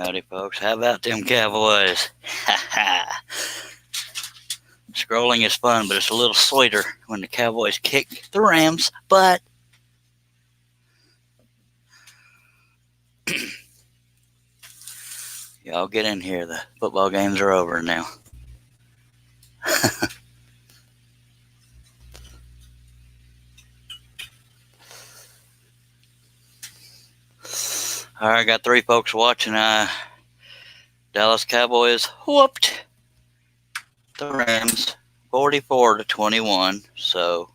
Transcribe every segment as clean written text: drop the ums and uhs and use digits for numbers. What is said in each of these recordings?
Howdy, folks. How about them Cowboys? Scrolling is fun, but it's a little sweeter when the Cowboys kick the Rams. But y'all get in here. The football games are over now. All right, I got 3 folks watching. Dallas Cowboys whooped the Rams 44-21. So,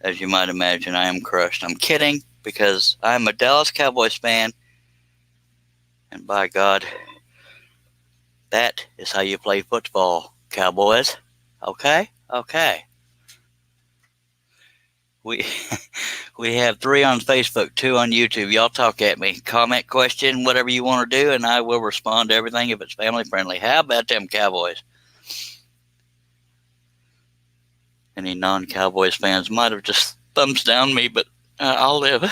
as you might imagine, I am crushed. I'm kidding because I'm a Dallas Cowboys fan. And by God, that is how you play football, Cowboys. Okay? Okay. We have 3 on Facebook, 2 on YouTube. Y'all talk at me. Comment, question, whatever you want to do, and I will respond to everything if it's family friendly. How about them Cowboys? Any non-Cowboys fans might have just thumbs down me, but I'll live.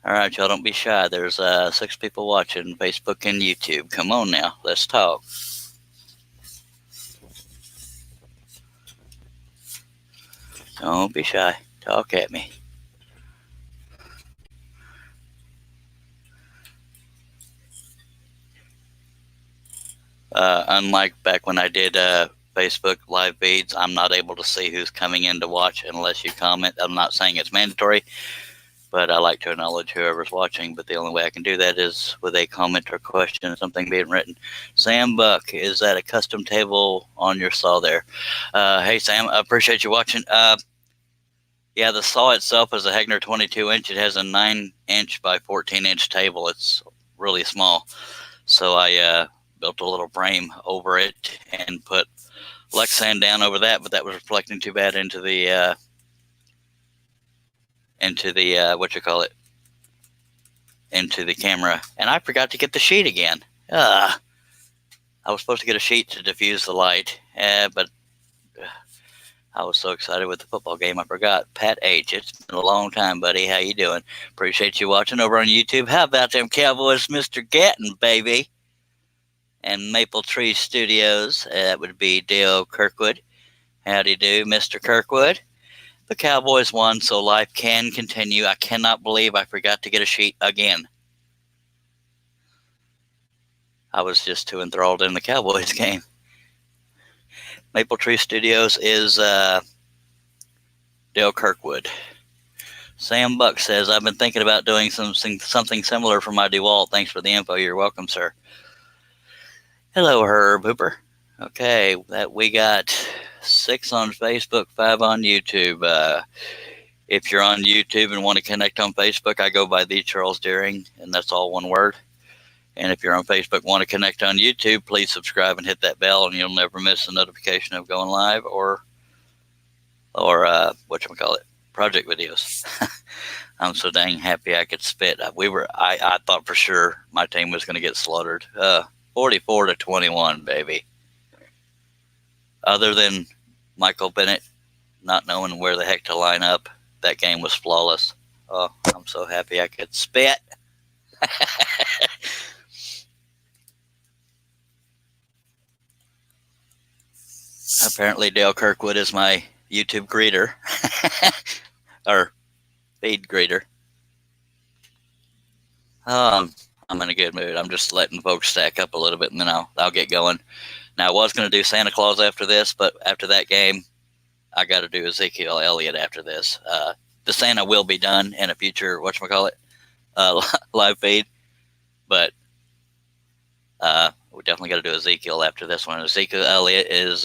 All right, y'all, don't be shy. There's 6 people watching Facebook and YouTube. Come on now, let's talk. Don't be shy. Talk at me. Unlike back when I did Facebook live feeds, I'm not able to see who's coming in to watch unless you comment. I'm not saying it's mandatory, but I like to acknowledge whoever's watching. But the only way I can do that is with a comment or question or something being written. Sam Buck, is that a custom table on your saw there? Hey, Sam, I appreciate you watching. Yeah, the saw itself is a Hegner 22-inch. It has a 9-inch by 14-inch table. It's really small. So I built a little frame over it and put Lexan down over that, but that was reflecting too bad into the into the camera. And I forgot to get the sheet again. I was supposed to get a sheet to diffuse the light, but I was so excited with the football game, I forgot. Pat H., it's been a long time, buddy. How you doing? Appreciate you watching over on YouTube. How about them Cowboys, Mr. Gatton, baby? And Maple Tree Studios, that would be Dale Kirkwood. Howdy do, Mr. Kirkwood. The Cowboys won, so life can continue. I cannot believe I forgot to get a sheet again. I was just too enthralled in the Cowboys game. Maple Tree Studios is Dale Kirkwood. Sam Buck says, I've been thinking about doing something similar for my DeWalt. Thanks for the info. You're welcome, sir. Hello, Herb Hooper. Okay, we got 6 on Facebook, 5 on YouTube. If you're on YouTube and want to connect on Facebook, I go by The Charles Deering, and that's all one word. And if you're on Facebook, want to connect on YouTube, please subscribe and hit that bell, and you'll never miss a notification of going live or whatchamacallit, project videos. I'm so dang happy I could spit. I thought for sure my team was going to get slaughtered. 44-21, baby. Other than Michael Bennett not knowing where the heck to line up, that game was flawless. Oh, I'm so happy I could spit. Apparently Dale Kirkwood is my YouTube greeter. Or feed greeter. I'm in a good mood. I'm just letting folks stack up a little bit, and then I'll get going. Now, I was going to do Santa Claus after this, but after that game, I got to do Ezekiel Elliott after this. The Santa will be done in a future, live feed, but we definitely got to do Ezekiel after this one. Ezekiel Elliott is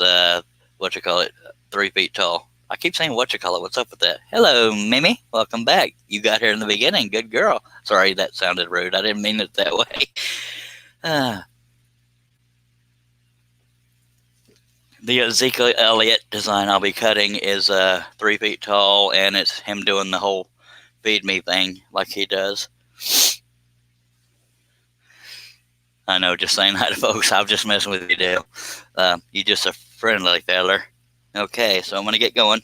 3 feet tall. I keep saying what's up with that? Hello, Mimi. Welcome back. You got here in the beginning. Good girl. Sorry, that sounded rude. I didn't mean it that way. The Ezekiel Elliott design I'll be cutting is 3 feet tall, and it's him doing the whole feed me thing like he does. I know, just saying hi to folks. I'm just messing with you, Dale. You just a friendly feller. Okay, so I'm going to get going.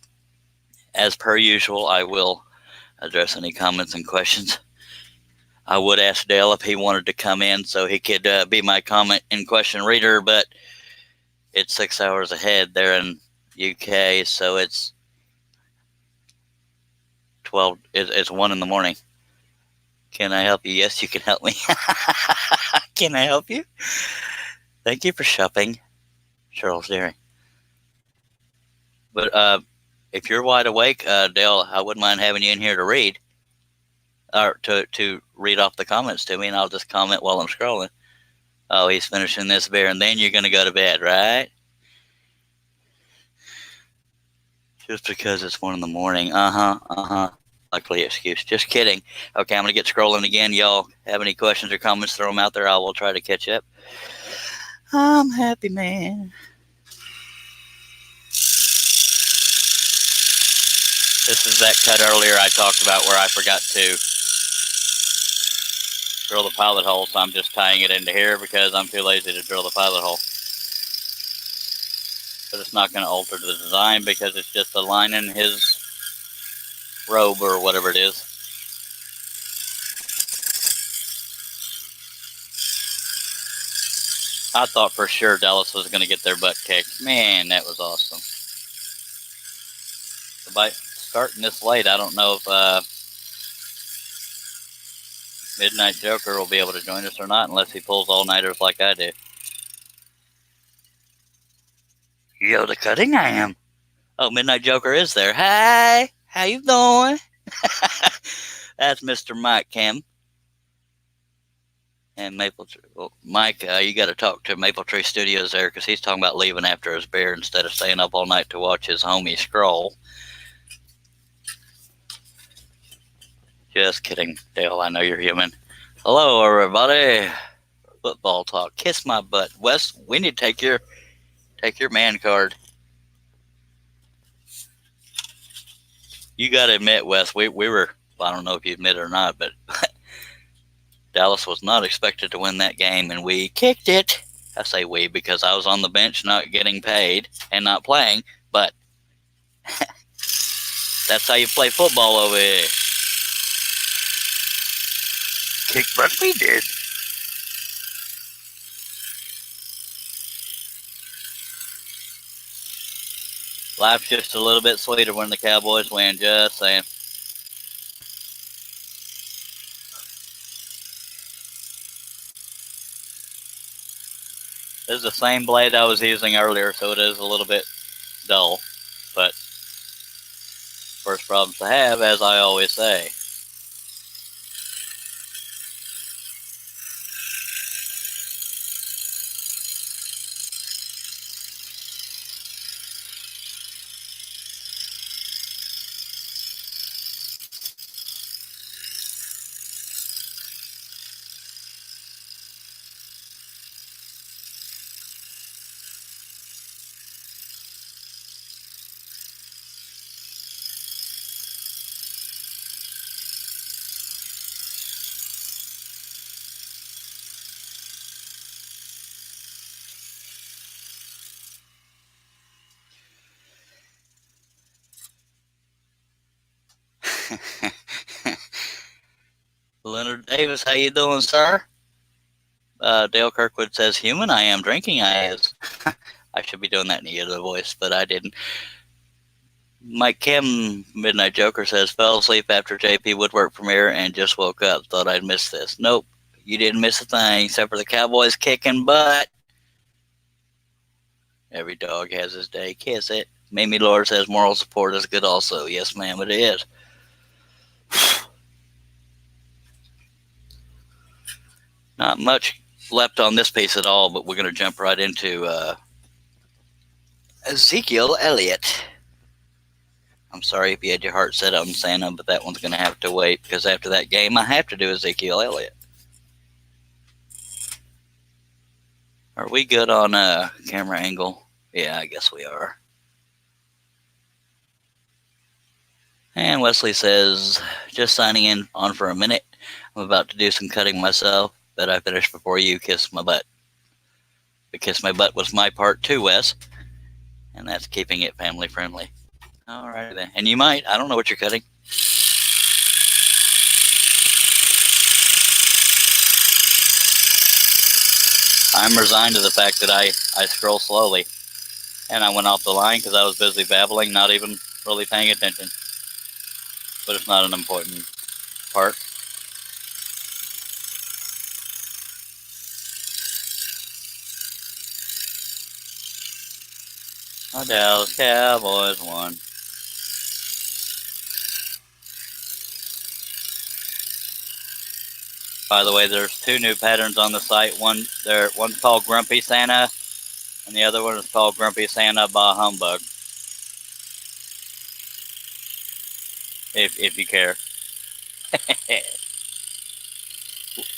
As per usual, I will address any comments and questions. I would ask Dale if he wanted to come in so he could be my comment and question reader, but it's 6 hours ahead there in UK, so it's 12. It's 1 in the morning. Can I help you? Yes, you can help me. Can I help you? Thank you for shopping, Charles Deering. But if you're wide awake, Dale, I wouldn't mind having you in here to read, or to read off the comments to me, and I'll just comment while I'm scrolling. Oh, he's finishing this beer, and then you're going to go to bed, right? Just because it's 1 in the morning. Likely excuse. Just kidding. Okay, I'm going to get scrolling again. Y'all have any questions or comments, throw them out there. I will try to catch up. I'm happy, man. This is that cut earlier I talked about where I forgot to drill the pilot hole, so I'm just tying it into here because I'm too lazy to drill the pilot hole. But it's not going to alter the design because it's just a line in his robe or whatever it is. I thought for sure Dallas was going to get their butt kicked. Man, that was awesome. By starting this late, I don't know if Midnight Joker will be able to join us or not, unless he pulls all-nighters like I do. Yoda cutting, I am. Oh, Midnight Joker is there. Hi, how you doing? That's Mr. Mike Kim. And Maple Tree. Well, Mike, you got to talk to Maple Tree Studios there because he's talking about leaving after his beer instead of staying up all night to watch his homie scroll. Just kidding, Dale. I know you're human. Hello, everybody. Football talk. Kiss my butt, Wes. We need to take your man card. You got to admit, Wes, we were. I don't know if you admit it or not, but Dallas was not expected to win that game, and we kicked it. I say we because I was on the bench not getting paid and not playing, but that's how you play football over here. Kick butt we did. Life's just a little bit sweeter when the Cowboys win, just saying. This is the same blade I was using earlier, so it is a little bit dull, but first problems to have, as I always say. Leonard Davis, how you doing, sir? Dale Kirkwood says, human I am, drinking I is. I should be doing that in the other voice, but I didn't. Mike Kim, Midnight Joker, says, fell asleep after JP Woodwork premiere and just woke up. Thought I'd miss this. Nope, you didn't miss a thing except for the Cowboys kicking butt. Every dog has his day. Kiss it. Mimi Lord says, moral support is good also. Yes, ma'am, it is. Not much left on this piece at all, but we're going to jump right into Ezekiel Elliott. I'm sorry if you had your heart set on Santa, but that one's going to have to wait because after that game, I have to do Ezekiel Elliott. Are we good on camera angle? Yeah, I guess we are. And Wesley says, just signing in on for a minute. I'm about to do some cutting myself, but I finished before you kissed my butt. The kiss my butt was my part too, Wes. And that's keeping it family friendly. All right then. And you might. I don't know what you're cutting. I'm resigned to the fact that I scroll slowly. And I went off the line because I was busy babbling, not even really paying attention. But it's not an important part. The Dallas Cowboys won. By the way, there's two new patterns on the site. One's called Grumpy Santa, and the other one is called Grumpy Santa Bah Humbug. If you care.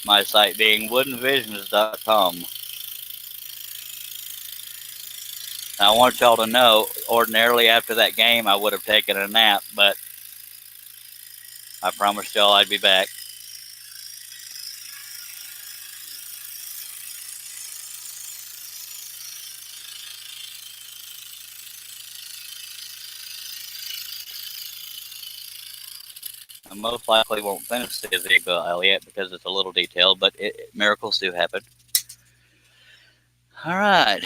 My site being woodenvisions.com. Now, I want y'all to know, ordinarily after that game, I would have taken a nap, but I promised y'all I'd be back. I most likely won't finish the Ezekiel yet because it's a little detailed, but miracles do happen. All right.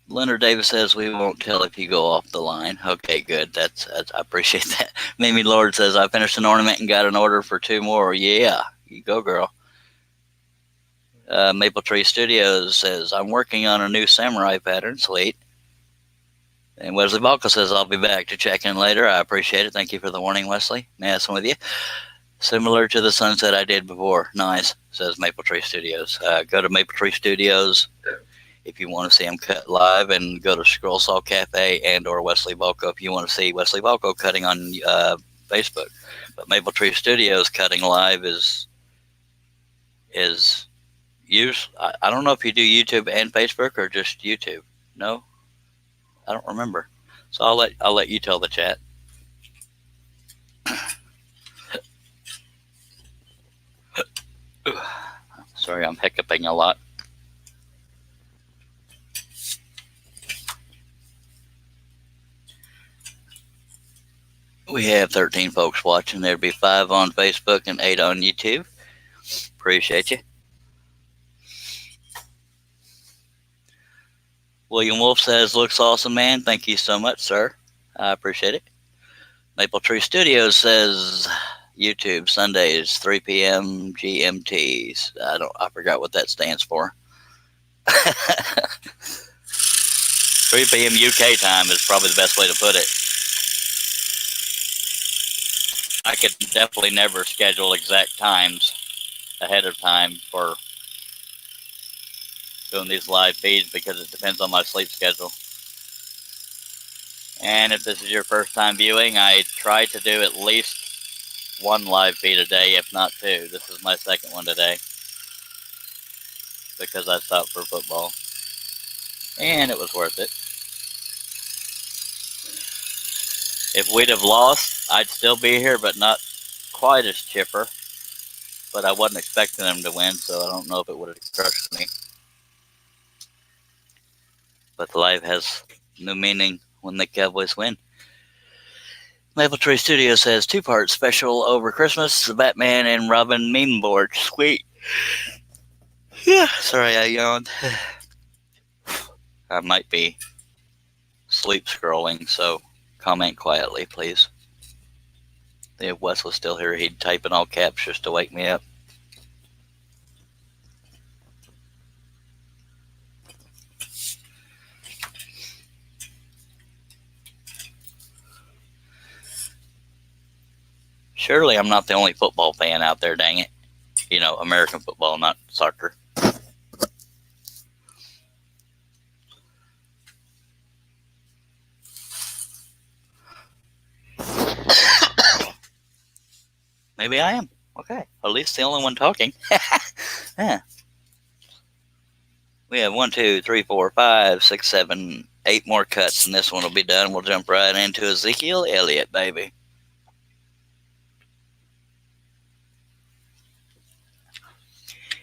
Leonard Davis says we won't tell if you go off the line. Okay, good. That's I appreciate that. Mimi Lord says I finished an ornament and got an order for 2 more. Yeah, you go, girl. Maple Tree Studios says I'm working on a new samurai pattern. Sweet. And Wesley Balka says I'll be back to check in later. I appreciate it. Thank you for the warning, Wesley. May I have some with you? Similar to the sunset I did before. Nice, says Maple Tree Studios. Go to Maple Tree Studios if you want to see them cut live, and go to Scroll Saw Cafe and or Wesley Balko if you want to see Wesley Balko cutting on Facebook. But Maple Tree Studios cutting live is use. I don't know if you do YouTube and Facebook or just YouTube. No, I don't remember. So I'll let you tell the chat. Sorry, I'm hiccuping a lot. We have 13 folks watching. There'd be 5 on Facebook and 8 on YouTube. Appreciate you. William Wolf says, looks awesome, man. Thank you so much, sir. I appreciate it. Maple Tree Studios says, YouTube Sundays 3 p.m. GMT. I forgot what that stands for. 3 p.m. UK time is probably the best way to put it. I could definitely never schedule exact times ahead of time for doing these live feeds because it depends on my sleep schedule. And if this is your first time viewing, I try to do at least 1 live feed a day, if not 2. This is my second one today because I stopped for football. And it was worth it. If we'd have lost, I'd still be here, but not quite as chipper. But I wasn't expecting them to win, so I don't know if it would have crushed me. But life has no meaning when the Cowboys win. Maple Tree Studios has 2-part special over Christmas, the Batman and Robin meme board. Sweet. Yeah, sorry I yawned. I might be sleep scrolling, so comment quietly, please. If Wes was still here, he'd type in all caps just to wake me up. Surely I'm not the only football fan out there, dang it. You know, American football, not soccer. Maybe I am. Okay. At least the only one talking. Yeah. We have 1, 2, 3, 4, 5, 6, 7, 8 more cuts, and this one will be done. We'll jump right into Ezekiel Elliott, baby.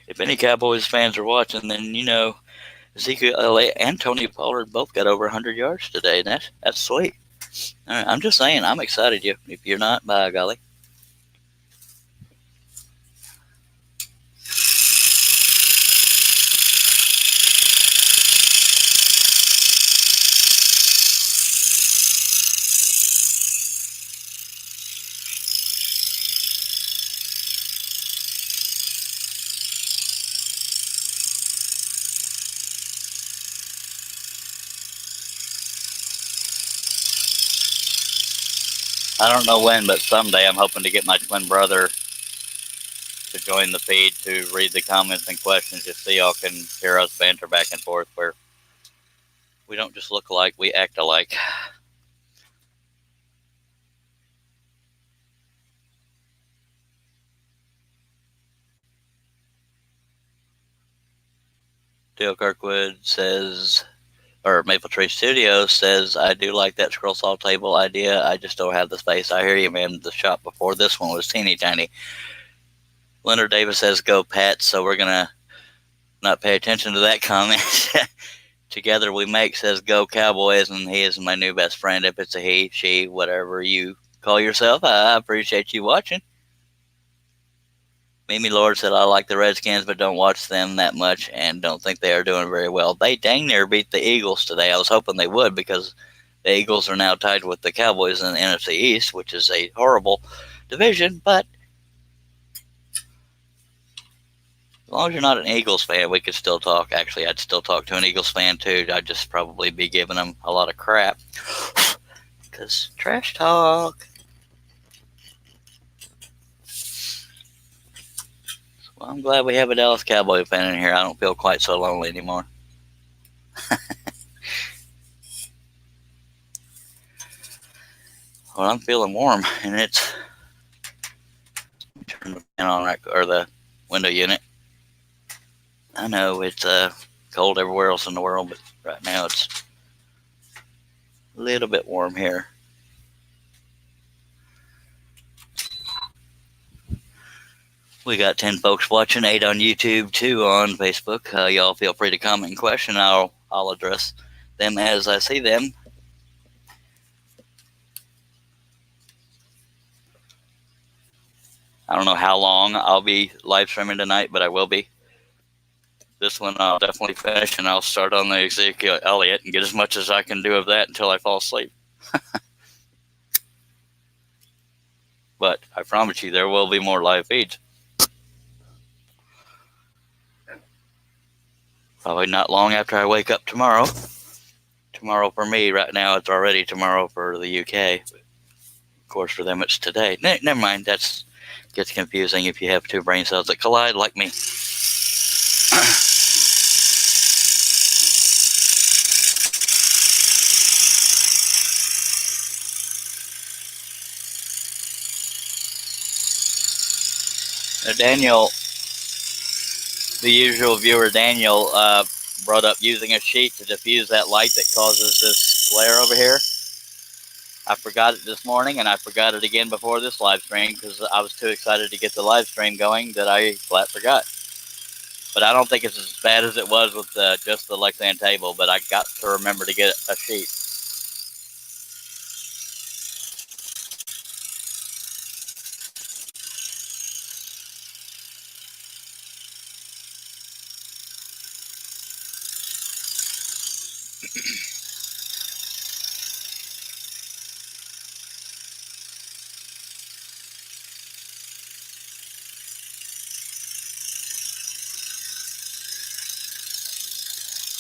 If any Cowboys fans are watching, then you know Ezekiel Elliott and Tony Pollard both got over 100 yards today, and that's sweet. All right, I'm just saying, I'm excited. If you're not, by golly. I don't know when, but someday I'm hoping to get my twin brother to join the feed to read the comments and questions, just so y'all can hear us banter back and forth, where we don't just look alike, we act alike. Dale Kirkwood says, or Maple Tree Studios says, I do like that scroll saw table idea. I just don't have the space. I hear you, man. The shop before this one was teeny tiny. Leonard Davis says, go Pats. So we're going to not pay attention to that comment. Together We Make says, go Cowboys. And he is my new best friend. If it's a he, she, whatever you call yourself, I appreciate you watching. Mimi Lord said, I like the Redskins, but don't watch them that much and don't think they are doing very well. They dang near beat the Eagles today. I was hoping they would, because the Eagles are now tied with the Cowboys in the NFC East, which is a horrible division. But as long as you're not an Eagles fan, we could still talk. Actually, I'd still talk to an Eagles fan, too. I'd just probably be giving them a lot of crap. Because trash talk. Well, I'm glad we have a Dallas Cowboy fan in here. I don't feel quite so lonely anymore. Well, I'm feeling warm, and it's... Turn the fan on, or the window unit. I know it's cold everywhere else in the world, but right now it's a little bit warm here. We got 10 folks watching, 8 on YouTube, 2 on Facebook. Y'all feel free to comment and question. I'll address them as I see them. I don't know how long I'll be live streaming tonight, but I will be. This one I'll definitely finish, and I'll start on the Ezekiel Elliott and get as much as I can do of that until I fall asleep. But I promise you, there will be more live feeds. Probably not long after I wake up tomorrow. Tomorrow for me, right now, it's already tomorrow for the UK. Of course, for them, it's today. Never mind, that gets confusing if you have two brain cells that collide like me. Daniel, the usual viewer Daniel, brought up using a sheet to diffuse that light that causes this glare over here. I forgot it this morning, and I forgot it again before this live stream because I was too excited to get the live stream going that I flat forgot. But I don't think it's as bad as it was with just the Lexan table, but I got to remember to get a sheet.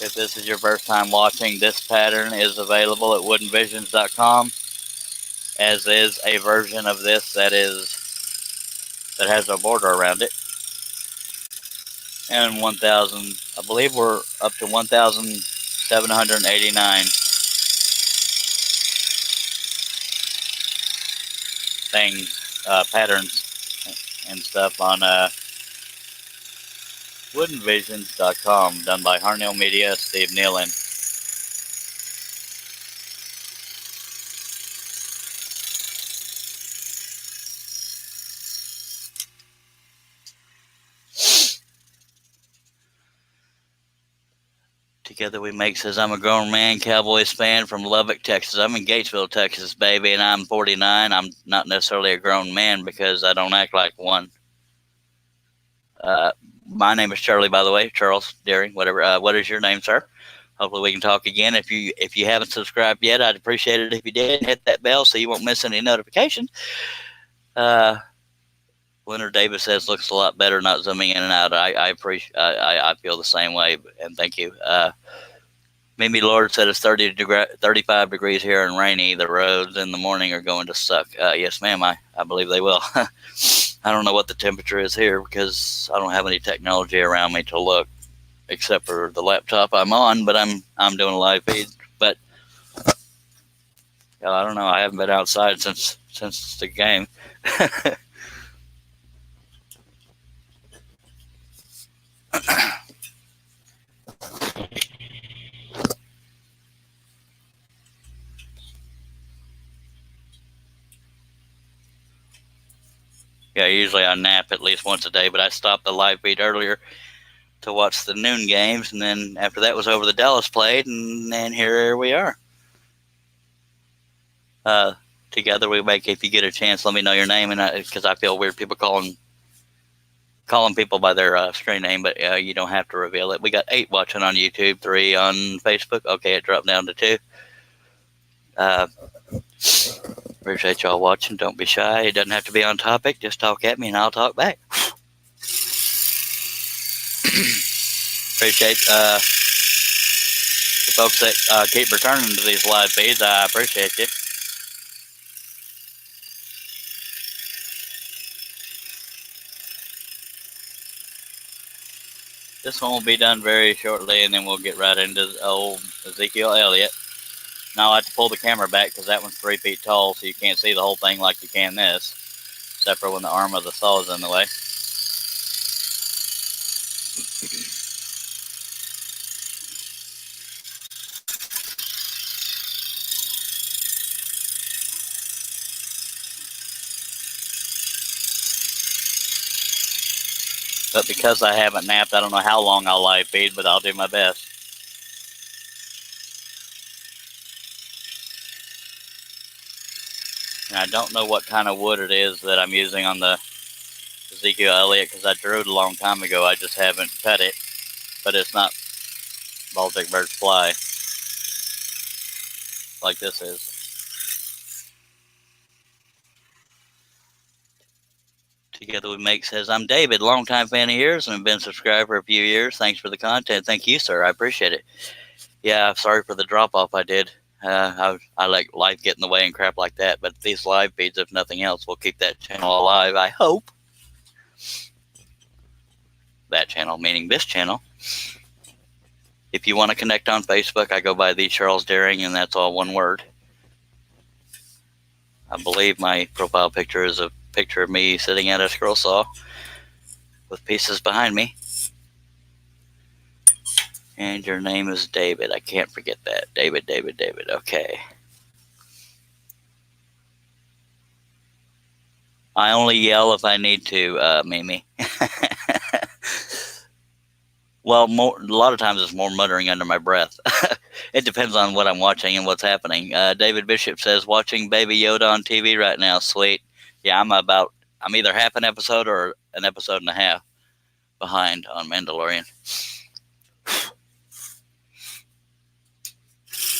If this is your first time watching, this pattern is available at woodenvisions.com, as is a version of this that has a border around it. And 1,000, I believe we're up to 1,789 things, patterns and stuff on woodenvisions.com, done by Harnell Media, Steve Nealon. Together We Make says, I'm a grown man, Cowboys fan from Lubbock, Texas. I'm in Gatesville, Texas, baby, and I'm 49. I'm not necessarily a grown man because I don't act like one. My name is Charlie, by the way, Charles Deering, whatever. What is your name, sir? Hopefully we can talk again. If you haven't subscribed yet, I'd appreciate it if you did. Hit that bell so you won't miss any notifications. Leonard Davis says, looks a lot better not zooming in and out. I appreciate. I feel the same way, and thank you. Mimi Lord said it's 35 degrees here and rainy. The roads in the morning are going to suck. Yes, ma'am, I believe they will. I don't know what the temperature is here because I don't have any technology around me to look, except for the laptop I'm on, but I'm doing a live feed. But I don't know. I haven't been outside since the game. Yeah, usually I nap at least once a day, but I stopped the live feed earlier to watch the noon games, and then after that was over, the Dallas played, and then here we are. Together we make. If you get a chance, let me know your name, and because I feel weird people calling people by their screen name, but you don't have to reveal it. We got 8 watching on YouTube, 3 on Facebook. Okay, it dropped down to 2. Appreciate y'all watching. Don't be shy. It doesn't have to be on topic. Just talk at me and I'll talk back. Appreciate the folks that keep returning to these live feeds. I appreciate you. This one will be done very shortly, and then we'll get right into old Ezekiel Elliott. Now I have to pull the camera back because that one's 3 feet tall, so you can't see the whole thing like you can this, except for when the arm of the saw is in the way. But because I haven't napped, I don't know how long I'll live feed, but I'll do my best. And I don't know what kind of wood it is that I'm using on the Ezekiel Elliott because I drew it a long time ago. I just haven't cut it, but it's not Baltic birch fly like this is. Together We Make says, I'm David, longtime fan of yours and have been a subscriber for a few years. Thanks for the content. Thank you, sir. I appreciate it. Yeah, sorry for the drop-off I did. I let life get in the way and crap like that, but these live feeds, if nothing else, will keep that channel alive, I hope. That channel, meaning this channel. If you want to connect on Facebook, I go by the Charles Daring, and that's all one word. I believe my profile picture is a picture of me sitting at a scroll saw with pieces behind me. And your name is David. I can't forget that. David. Okay. I only yell if I need to, Mimi. Well, a lot of times it's more muttering under my breath. It depends on what I'm watching and what's happening. David Bishop says, watching Baby Yoda on TV right now. Sweet. Yeah, I'm either half an episode or an episode and a half behind on Mandalorian.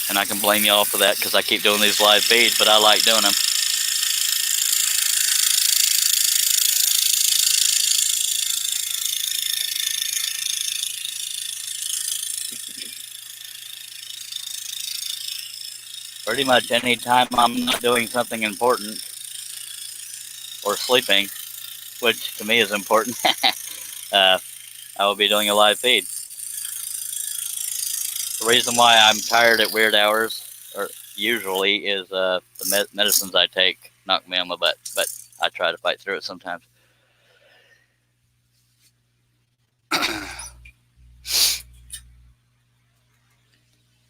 And I can blame y'all for that because I keep doing these live feeds, but I like doing them. Pretty much any time I'm not doing something important or sleeping, which to me is important, I will be doing a live feed. The reason why I'm tired at weird hours, or usually, is the medicines I take knock me on my butt, but I try to fight through it sometimes.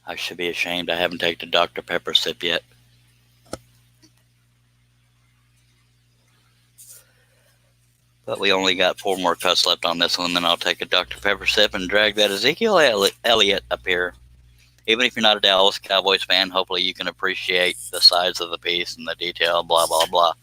I should be ashamed I haven't taken a Dr. Pepper sip yet. But we only got 4 more cuts left on this one, then I'll take a Dr. Pepper sip and drag that Ezekiel Elliott up here. Even if you're not a Dallas Cowboys fan, hopefully you can appreciate the size of the piece and the detail, blah, blah, blah.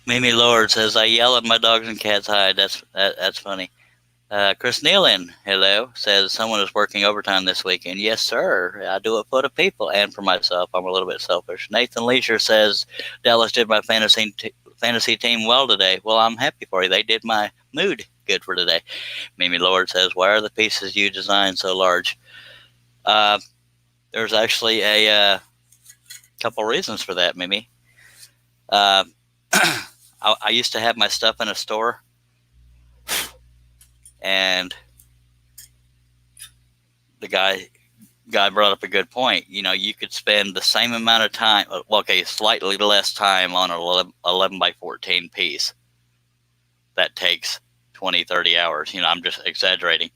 Mimi Lord says, I yell at my dogs and cats hide. That's funny. Chris Nealon, hello, says someone is working overtime this weekend. Yes, sir. I do it for the people and for myself. I'm a little bit selfish. Nathan Leisure says Dallas did my fantasy team well today. Well, I'm happy for you. They did my mood good for today. Mimi Lord says, why are the pieces you designed so large? There's actually a couple reasons for that, Mimi. I used to have my stuff in a store, and the guy brought up a good point. You know, you could spend the same amount of time, slightly less time on an 11 by 14 piece. That takes 20, 30 hours. You know, I'm just exaggerating.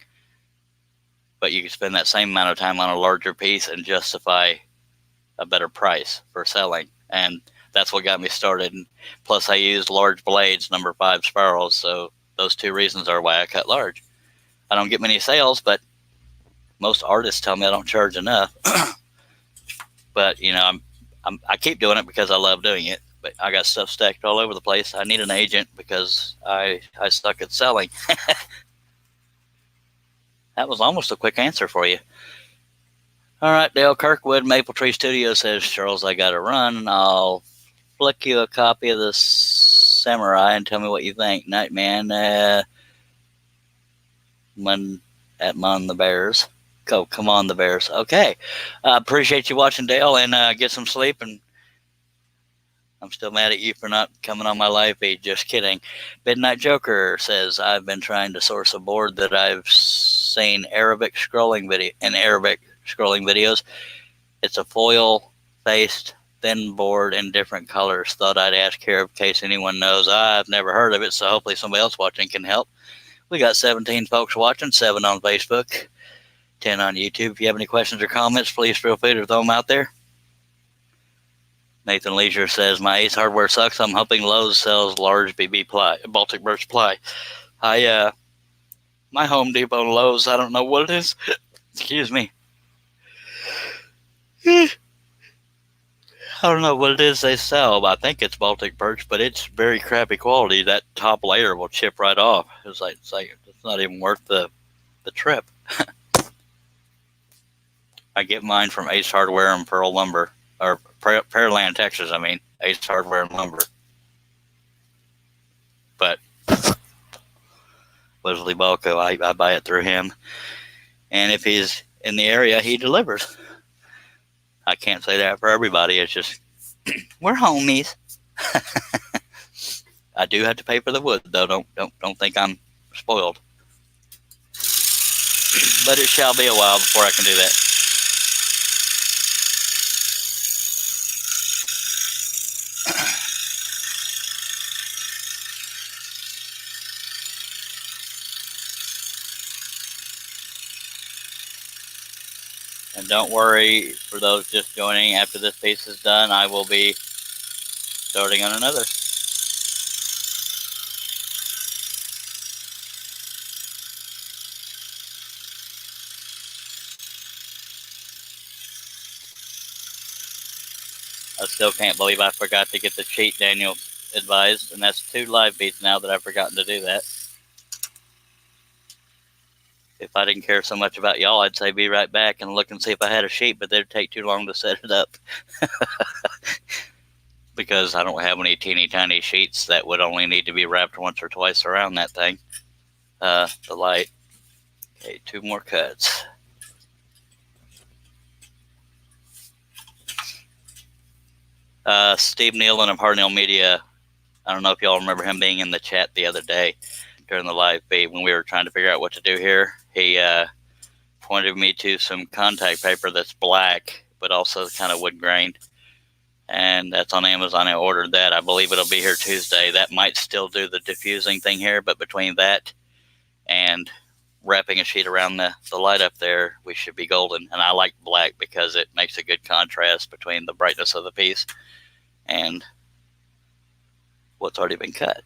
But you could spend that same amount of time on a larger piece and justify a better price for selling. And that's what got me started. And plus, I used large blades, number 5 spirals. So those two reasons are why I cut large. I don't get many sales, but most artists tell me I don't charge enough. But, you know, I keep doing it because I love doing it. But I got stuff stacked all over the place. I need an agent because I suck at selling. That was almost a quick answer for you. All right, Dale Kirkwood, Maple Tree Studio says, Charles, I got to run. I'll flick you a copy of the Samurai and tell me what you think. Night, man. Mon the Bears. Go, come on, the Bears. Okay. Appreciate you watching, Dale, and get some sleep. And I'm still mad at you for not coming on my live feed. Just kidding. Midnight Joker says, I've been trying to source a board that I've seen Arabic scrolling videos. It's a foil-faced thin board in different colors. Thought I'd ask here in case anyone knows. I've never heard of it, so hopefully somebody else watching can help. We got 17 folks watching, 7 on Facebook, 10 on YouTube. If you have any questions or comments, please feel free to throw them out there. Nathan Leisure says, my Ace Hardware sucks. I'm hoping Lowe's sells large BB ply, Baltic birch ply. My Home Depot and Lowe's, I don't know what it is. Excuse me. I don't know what it is they sell. I think it's Baltic birch, but it's very crappy quality. That top layer will chip right off. It's not even worth the trip. I get mine from Ace Hardware and Pearl Lumber, or Pearland, Texas. I mean, Ace Hardware and Lumber. But Wesley Balco, I buy it through him, and if he's in the area, he delivers. I can't say that for everybody. It's just, we're homies. I do have to pay for the wood, though. Don't think I'm spoiled. But it shall be a while before I can do that. And don't worry, for those just joining, after this piece is done, I will be starting on another. I still can't believe I forgot to get the cheat Daniel advised, and that's 2 live feeds now that I've forgotten to do that. If I didn't care so much about y'all, I'd say be right back and look and see if I had a sheet, but it'd take too long to set it up. Because I don't have any teeny tiny sheets that would only need to be wrapped once or twice around that thing. The light. Okay, 2 more cuts. Steve Nealon of Hardnail Media. I don't know if y'all remember him being in the chat the other day during the live feed when we were trying to figure out what to do here. He pointed me to some contact paper that's black, but also kind of wood grained. And that's on Amazon. I ordered that. I believe it'll be here Tuesday. That might still do the diffusing thing here, but between that and wrapping a sheet around the light up there, we should be golden. And I like black because it makes a good contrast between the brightness of the piece and what's already been cut.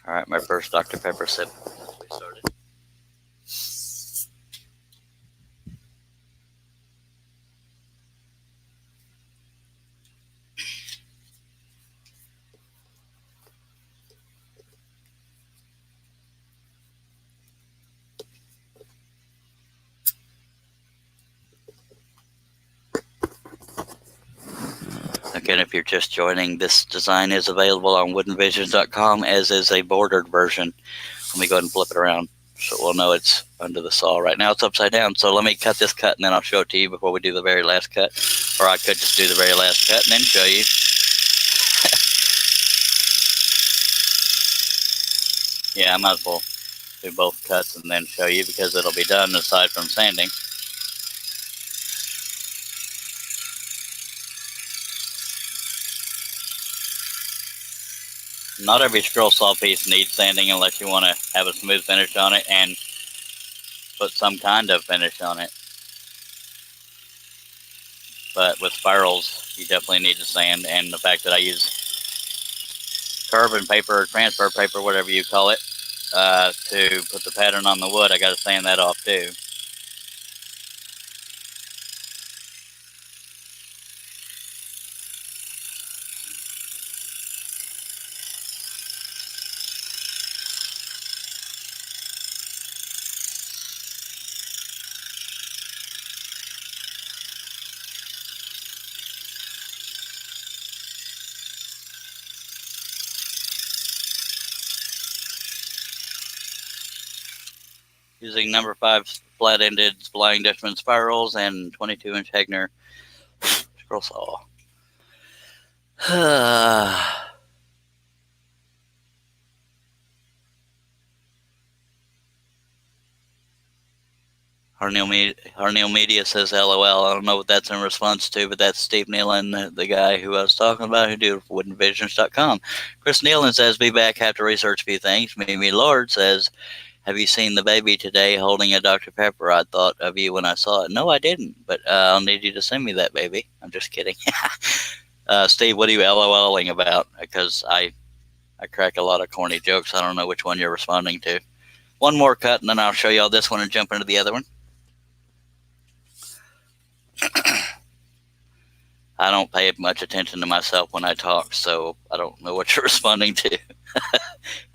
All right, my first Dr. Pepper sip. We started. Again, if you're just joining, this design is available on woodenvisions.com, as is a bordered version. Let me go ahead and flip it around so we'll know it's under the saw. Right now it's upside down, so let me cut this cut and then I'll show it to you before we do the very last cut. Or I could just do the very last cut and then show you. Yeah, I might as well do both cuts and then show you because it'll be done aside from sanding. Not every scroll saw piece needs sanding unless you want to have a smooth finish on it and put some kind of finish on it. But with spirals, you definitely need to sand, and the fact that I use carbon paper or transfer paper, whatever you call it, to put the pattern on the wood, I got to sand that off too. Using number 5 flat-ended spline Dutchman spirals and 22-inch Hegner scroll saw. Harneil Media says LOL. I don't know what that's in response to, but that's Steve Nealon, the guy who I was talking about, who did woodenvisions.com. Chris Nealon says, be back, have to research a few things. Mimi Lord says, have you seen the baby today holding a Dr. Pepper? I thought of you when I saw it. No, I didn't, but I'll need you to send me that baby. I'm just kidding. Steve, what are you LOLing about? Because I crack a lot of corny jokes. I don't know which one you're responding to. One more cut, and then I'll show y'all this one and jump into the other one. I don't pay much attention to myself when I talk, so I don't know what you're responding to.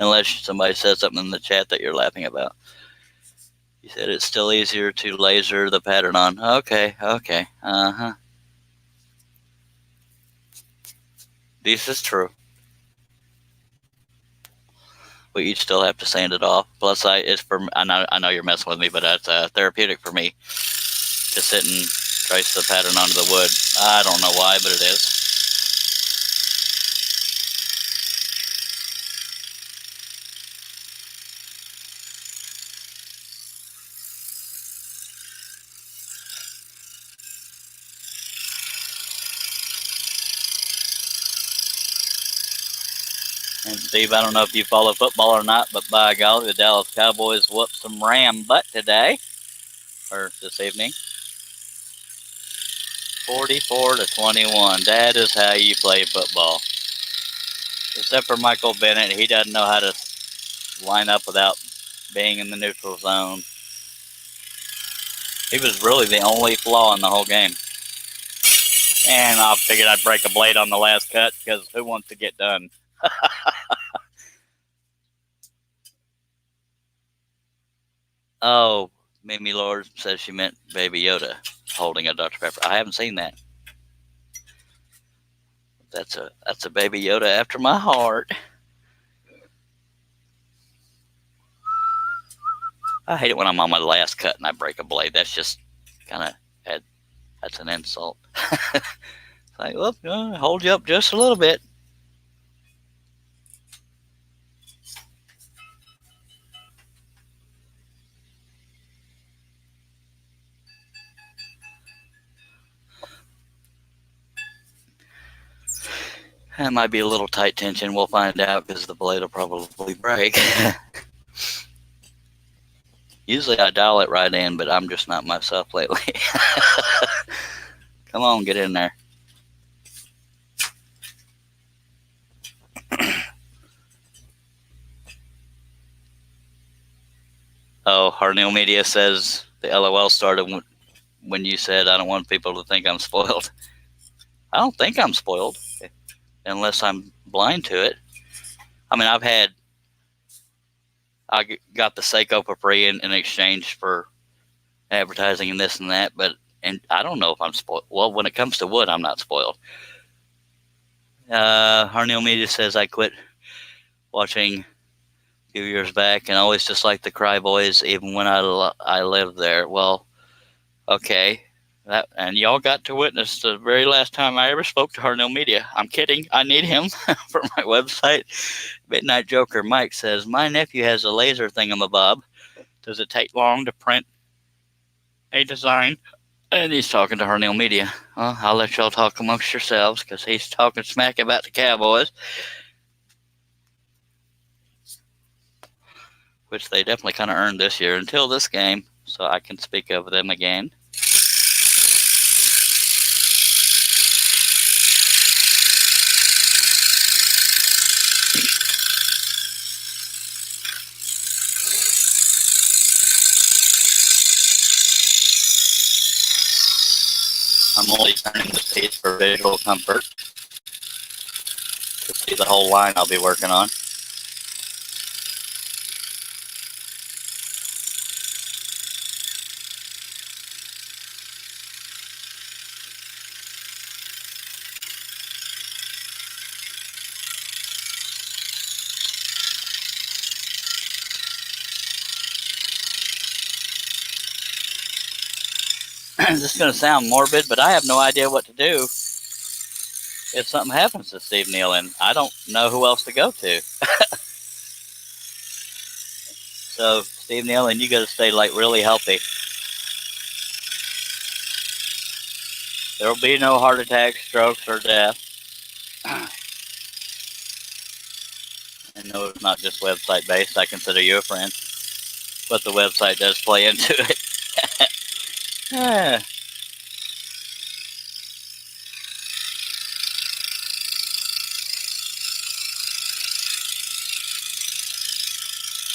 Unless somebody says something in the chat that you're laughing about. You said it's still easier to laser the pattern on. Okay. This is true. But you still have to sand it off. Plus, I know you're messing with me, but that's therapeutic for me to sit and trace the pattern onto the wood. I don't know why, but it is. And Steve, I don't know if you follow football or not, but by golly, the Dallas Cowboys whooped some Ram butt today, or this evening. 44-21. That is how you play football. Except for Michael Bennett, he doesn't know how to line up without being in the neutral zone. He was really the only flaw in the whole game. And I figured I'd break a blade on the last cut because who wants to get done? Oh, Mimi Lord says she meant Baby Yoda holding a Dr. Pepper. I haven't seen that. That's a Baby Yoda after my heart. I hate it when I'm on my last cut and I break a blade. That's just kind of that's an insult. It's like, well, hold you up just a little bit. That might be a little tight tension. We'll find out because the blade will probably break. Usually I dial it right in, but I'm just not myself lately. Come on, get in there. Oh, Harnell Media says the LOL started when you said, I don't want people to think I'm spoiled. I don't think I'm spoiled unless I'm blind to it. I mean, I got the Seiko for free in exchange for advertising and this and that, and I don't know if I'm spoiled. Well, when it comes to wood, I'm not spoiled. Harnell Media says I quit watching a few years back and always just like the Cry Boys, even when I lived there. Well, okay. And y'all got to witness the very last time I ever spoke to Harnell Media. I'm kidding. I need him for my website. Midnight Joker Mike says, my nephew has a laser thingamabob. Does it take long to print a design? And he's talking to Harnell Media. Well, I'll let y'all talk amongst yourselves because he's talking smack about the Cowboys, which they definitely kind of earned this year until this game, so I can speak of them again. I'm only turning the page for visual comfort to see the whole line I'll be working on. This is going to sound morbid, but I have no idea what to do if something happens to Steve Nealon. I don't know who else to go to. So, Steve Nealon, you got to stay like really healthy. There will be no heart attacks, strokes, or death. And no, it's not just website based. I consider you a friend, but the website does play into it.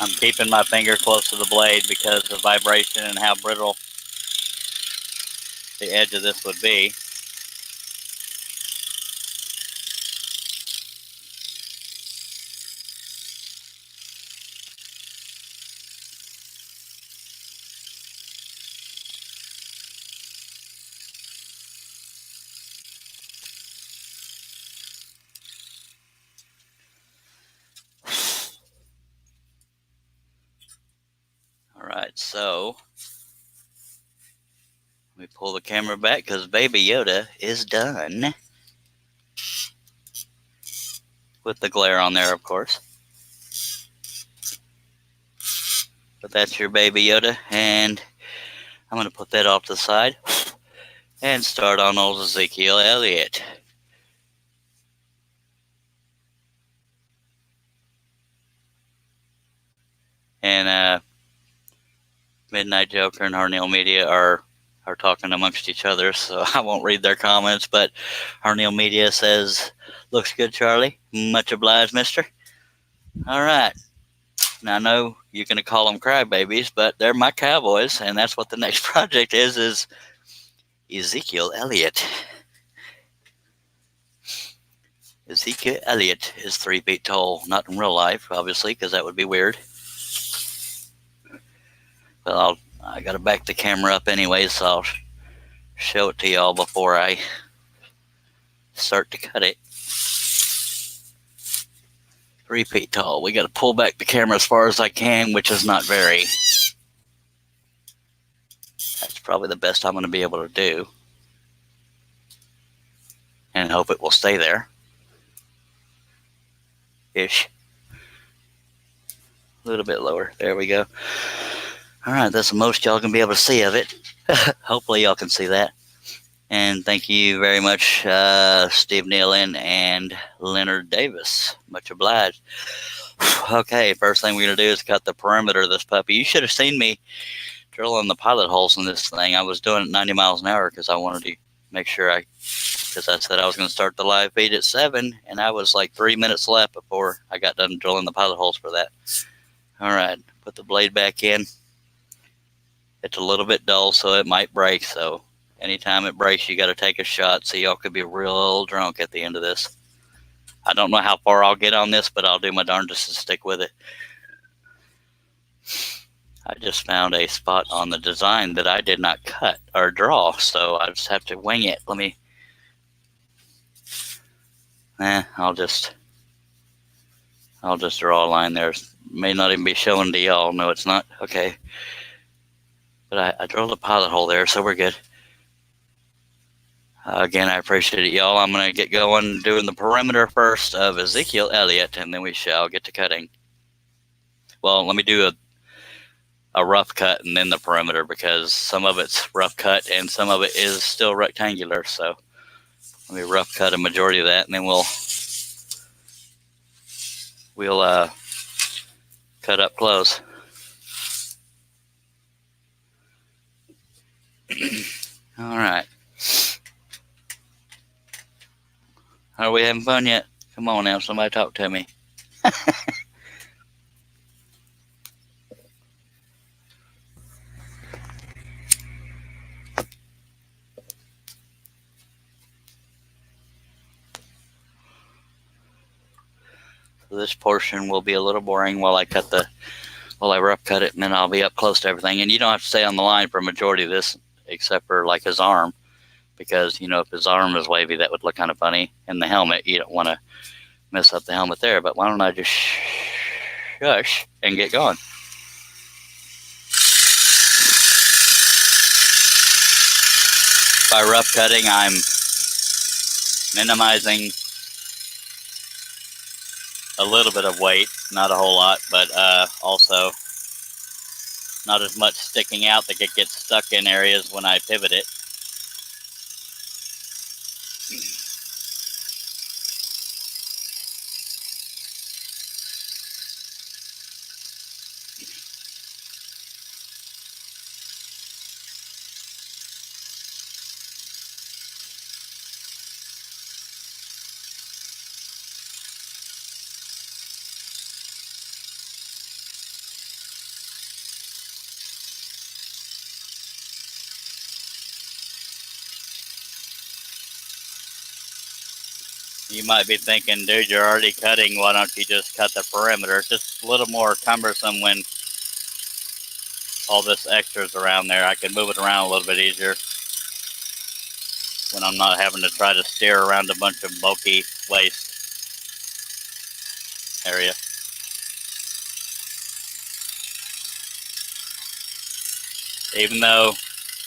I'm keeping my finger close to the blade because of vibration and how brittle the edge of this would be. Alright, so let me pull the camera back because Baby Yoda is done. With the glare on there, of course. But that's your Baby Yoda, and I'm going to put that off to the side and start on old Ezekiel Elliott. And Midnight Joker and Harnell Media are talking amongst each other, so I won't read their comments, but Harnell Media says, looks good, Charlie. Much obliged, mister. All right. Now, I know you're going to call them crybabies, but they're my Cowboys, and that's what the next project is Ezekiel Elliott. Ezekiel Elliott is 3 feet tall, not in real life, obviously, because that would be weird. But I got to back the camera up anyway, so I'll show it to y'all before I start to cut it. 3 feet tall. We got to pull back the camera as far as I can, which is not very. That's probably the best I'm going to be able to do. And hope it will stay there. Ish. A little bit lower. There we go. Alright, that's the most y'all can be able to see of it. Hopefully y'all can see that. And thank you very much, Steve Nealon and Leonard Davis. Much obliged. Okay, first thing we're going to do is cut the perimeter of this puppy. You should have seen me drilling the pilot holes in this thing. I was doing it 90 miles an hour because I wanted to make sure because I said I was going to start the live feed at 7, and I was like 3 minutes left before I got done drilling the pilot holes for that. All right, put the blade back in. It's a little bit dull, so it might break. So anytime it breaks, you got to take a shot. So y'all could be real drunk at the end of this. I don't know how far I'll get on this, but I'll do my darndest to stick with it. I just found a spot on the design that I did not cut or draw, so I just have to wing it. I'll just draw a line there. It may not even be showing to y'all. No, it's not. Okay. But I drilled a pilot hole there, so we're good. Again, I appreciate it, y'all. I'm going to get going doing the perimeter first of Ezekiel Elliott, and then we shall get to cutting. Well, let me do a rough cut and then the perimeter, because some of it's rough cut and some of it is still rectangular. So let me rough cut a majority of that, and then we'll cut up close. All right. Are we having fun yet? Come on now, somebody talk to me. So this portion will be a little boring while I rough cut it, and then I'll be up close to everything. And you don't have to stay on the line for a majority of this, except for like his arm, because if his arm is wavy, that would look kind of funny. And the helmet, you don't want to mess up the helmet there. But why don't I just shush and get going? By rough cutting, I'm minimizing a little bit of weight, not a whole lot, but also not as much sticking out that it gets stuck in areas when I pivot it. You might be thinking, dude, you're already cutting. Why don't you just cut the perimeter? It's just a little more cumbersome when all this extra is around there. I can move it around a little bit easier when I'm not having to try to steer around a bunch of bulky waste area. Even though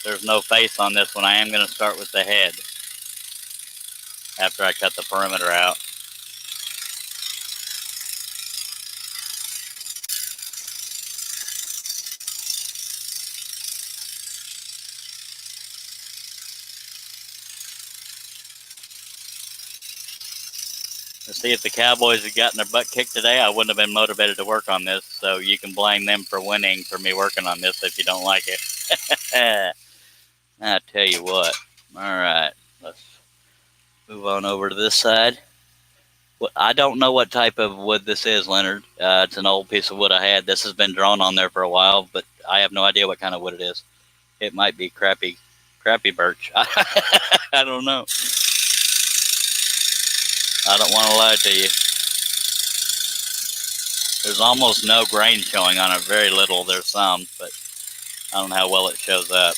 there's no face on this one, I am going to start with the head after I cut the perimeter out. To see if the Cowboys had gotten their butt kicked today, I wouldn't have been motivated to work on this. So you can blame them for winning for me working on this if you don't like it. I tell you what. All right, let's move on over to this side. I don't know what type of wood this is, Leonard. It's an old piece of wood I had. This has been drawn on there for a while, but I have no idea what kind of wood it is. It might be crappy birch. I don't know. I don't want to lie to you. There's almost no grain showing on it. Very little. There's some, but I don't know how well it shows up.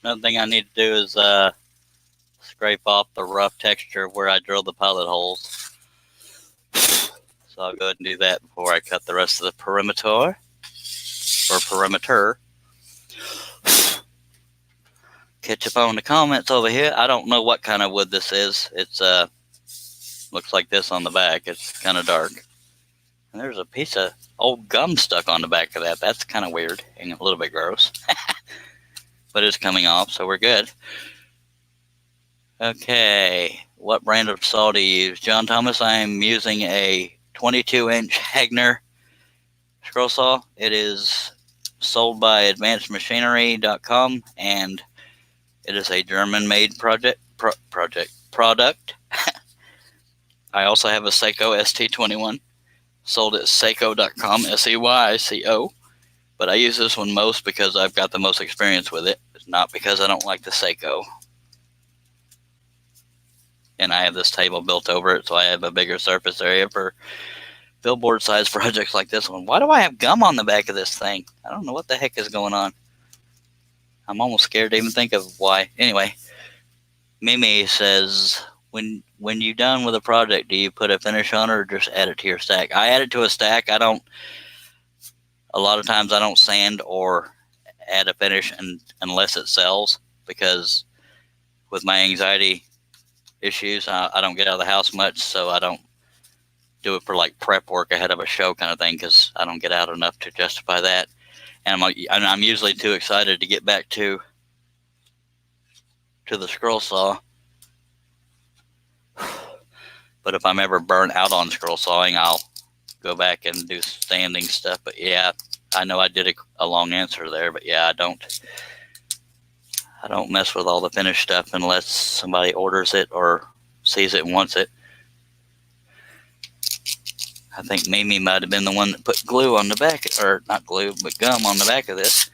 Another thing I need to do is scrape off the rough texture where I drilled the pilot holes. So I'll go ahead and do that before I cut the rest of the perimeter. Catch up on the comments over here. I don't know what kind of wood this is. It's looks like this on the back. It's kind of dark. And there's a piece of old gum stuck on the back of that. That's kind of weird and a little bit gross. But it's coming off, so we're good. Okay, what brand of saw do you use? John Thomas, I am using a 22-inch Hagner scroll saw. It is sold by advancedmachinery.com, and it is a German-made product. I also have a Seiko ST21, sold at seiko.com, SEYCO. But I use this one most because I've got the most experience with it, not because I don't like the Seiko. And I have this table built over it, so I have a bigger surface area for billboard size projects like this one. Why do I have gum on the back of this thing? I don't know what the heck is going on. I'm almost scared to even think of why. Anyway, Mimi says, when you're done with a project, do you put a finish on it or just add it to your stack? I add it to a stack. A lot of times I don't sand or add a finish unless it sells, because with my anxiety issues, I don't get out of the house much, so I don't do it for like prep work ahead of a show kind of thing, because I don't get out enough to justify that. And I'm usually too excited to get back to the scroll saw. But if I'm ever burnt out on scroll sawing, I'll go back and do sanding stuff. But yeah, I know I did a long answer there, but yeah, I don't mess with all the finished stuff unless somebody orders it or sees it and wants it. I think Mimi might have been the one that put glue on the back, or not glue, but gum on the back of this.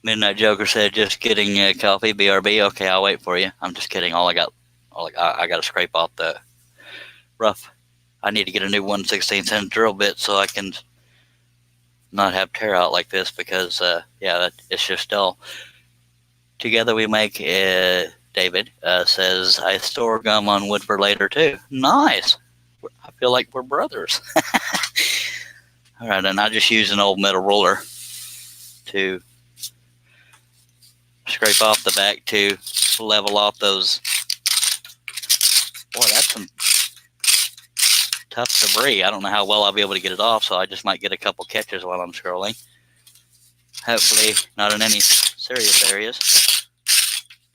Midnight Joker said, just getting coffee, BRB. Okay, I'll wait for you. I'm just kidding. I got to scrape off the rough. I need to get a new 1/16 inch drill bit so I can not have tear out like this, because it's just dull. Together we make, David says, I store gum on wood for later too. Nice. I feel like we're brothers. All right, and I just use an old metal roller to scrape off the back to level off those. Boy, that's some tough debris. I don't know how well I'll be able to get it off, so I just might get a couple catches while I'm scrolling. Hopefully not in any serious areas.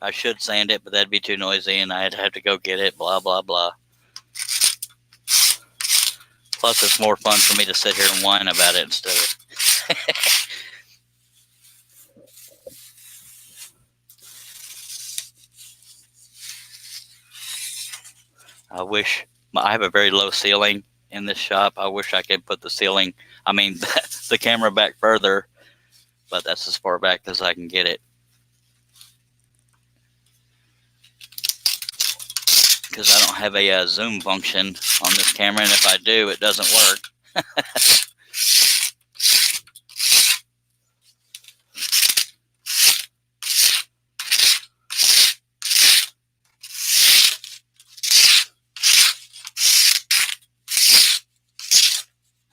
I should sand it, but that'd be too noisy, and I'd have to go get it, blah, blah, blah. Plus, it's more fun for me to sit here and whine about it instead of... I have a very low ceiling in this shop. I wish I could put the camera back further, but that's as far back as I can get it. Because I don't have a zoom function on this camera, and if I do, it doesn't work.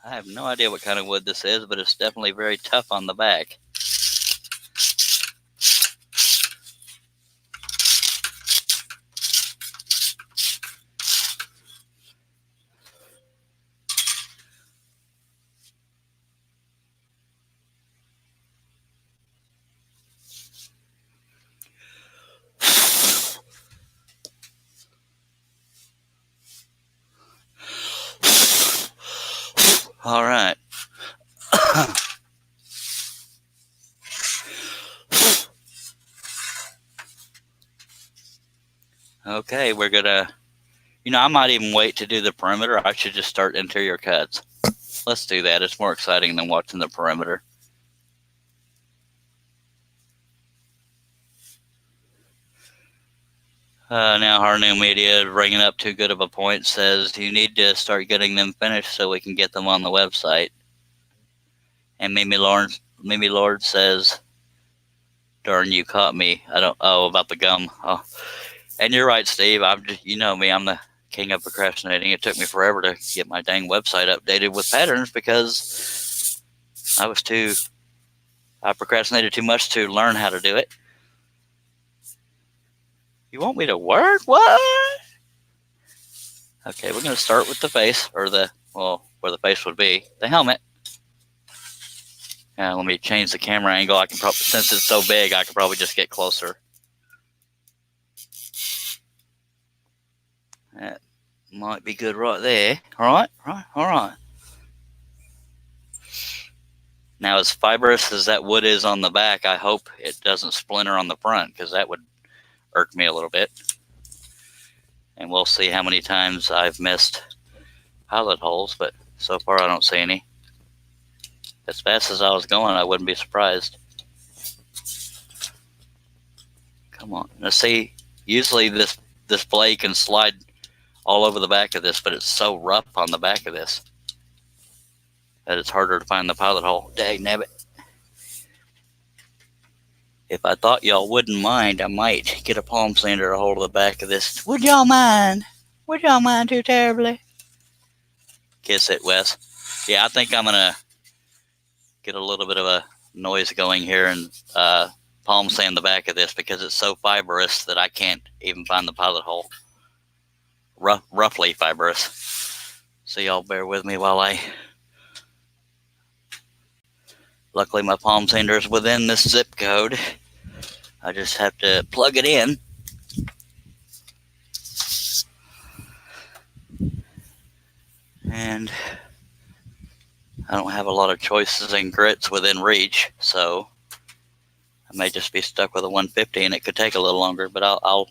I have no idea what kind of wood this is, but it's definitely very tough on the back. All right. Okay, we're gonna, I might even wait to do the perimeter. I should just start interior cuts. Let's do that. It's more exciting than watching the perimeter. Now Harnu Media, bringing up too good of a point, says you need to start getting them finished so we can get them on the website. And Mimi Lord says, "Darn, you caught me." I don't. Oh, about the gum. Oh, and you're right, Steve. I'm just, you know me. I'm the king of procrastinating. It took me forever to get my dang website updated with patterns because I procrastinated too much to learn how to do it. You want me to work? What? Okay, we're gonna start with the face, or where the face would be, the helmet. Let me change the camera angle. I can probably, since it's so big, I could probably just get closer. That might be good right there. All right. Now, as fibrous as that wood is on the back, I hope it doesn't splinter on the front, because that would irk me a little bit. And we'll see how many times I've missed pilot holes, but so far I don't see any. As fast as I was going, I wouldn't be surprised. Come on. Now see, usually this blade can slide all over the back of this, but it's so rough on the back of this that it's harder to find the pilot hole. Dang nabbit. If I thought y'all wouldn't mind, I might get a palm sander a hold of the back of this. Would y'all mind? Would y'all mind too terribly? Kiss it, Wes. Yeah, I think I'm going to get a little bit of a noise going here and palm sand the back of this because it's so fibrous that I can't even find the pilot hole. Roughly fibrous. So y'all bear with me while luckily my palm sander is within this zip code. I just have to plug it in. And I don't have a lot of choices in grits within reach, so I may just be stuck with a 150, and it could take a little longer, but I'll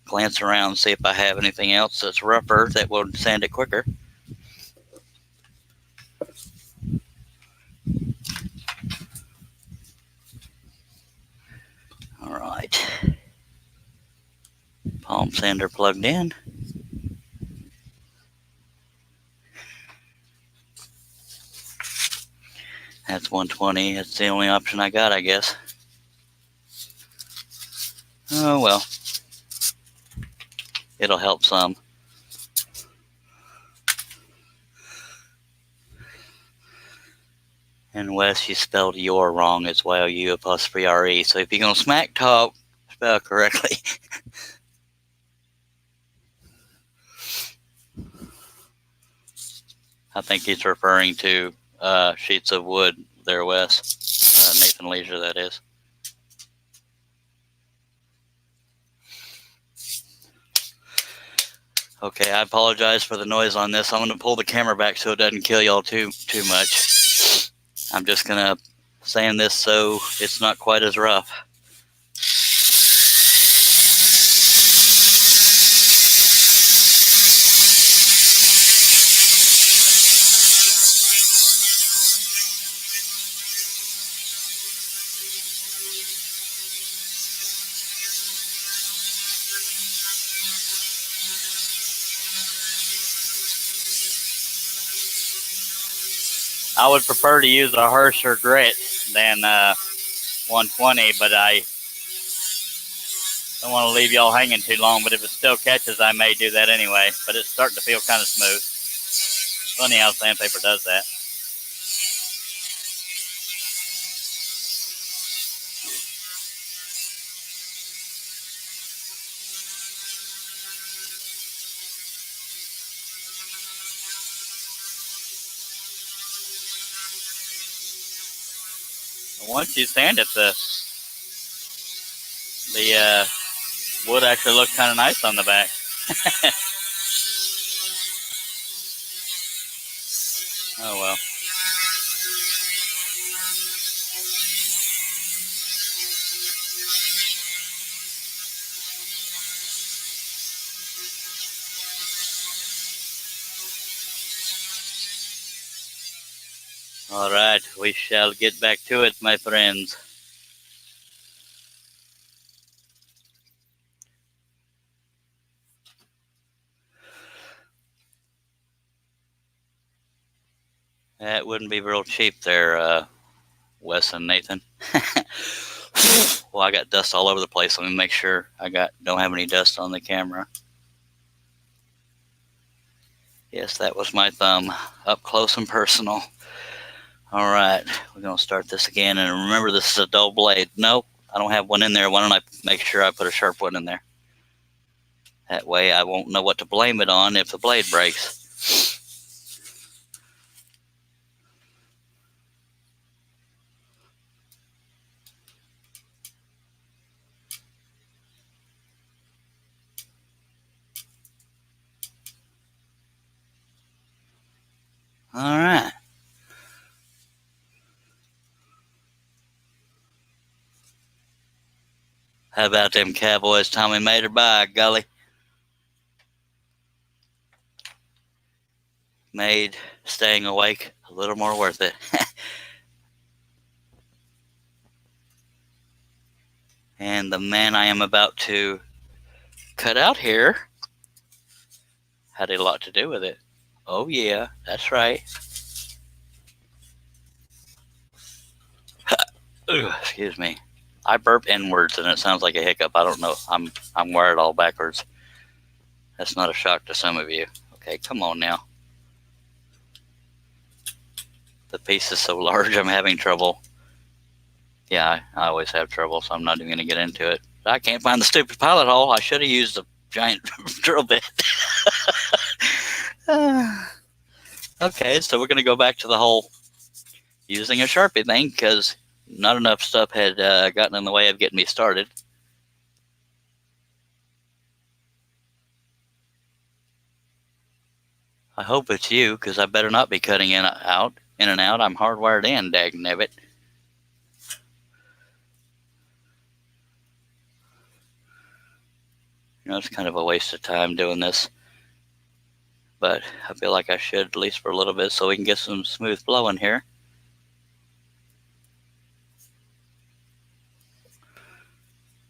glance around and see if I have anything else that's rougher that will sand it quicker. All right. Palm sander plugged in. That's 120. That's the only option I got, I guess. Oh, well. It'll help some. And Wes, you spelled your wrong as well, U''RE. So if you're going to smack talk, spell correctly. I think he's referring to sheets of wood there, Wes. Nathan Leisure, that is. Okay, I apologize for the noise on this. I'm going to pull the camera back so it doesn't kill y'all too much. I'm just going to sand this so it's not quite as rough. I would prefer to use a harsher grit than 120, but I don't want to leave y'all hanging too long. But if it still catches, I may do that anyway. But it's starting to feel kind of smooth. Funny how sandpaper does that. Once you sand it, the wood actually looks kind of nice on the back. Oh well. All right, we shall get back to it, my friends. That wouldn't be real cheap there, Wes and Nathan. Well, I got dust all over the place. Let me make sure don't have any dust on the camera. Yes, that was my thumb, up close and personal. All right, we're going to start this again. And remember, this is a dull blade. Nope, I don't have one in there. Why don't I make sure I put a sharp one in there? That way I won't know what to blame it on if the blade breaks. All right. How about them Cowboys, Tommy Mater? By golly. Made staying awake a little more worth it. And the man I am about to cut out here had a lot to do with it. Oh, yeah, that's right. Excuse me. I burp inwards and it sounds like a hiccup. I don't know. I'm wired all backwards. That's not a shock to some of you. Okay, come on now. The piece is so large I'm having trouble. Yeah, I always have trouble, so I'm not even going to get into it. I can't find the stupid pilot hole. I should have used a giant drill bit. Okay, so we're going to go back to the whole using a Sharpie thing because not enough stuff had gotten in the way of getting me started. I hope it's you because I better not be cutting in and out. I'm hardwired in, dagnabbit. It's kind of a waste of time doing this. But I feel like I should, at least for a little bit, so we can get some smooth flow in here.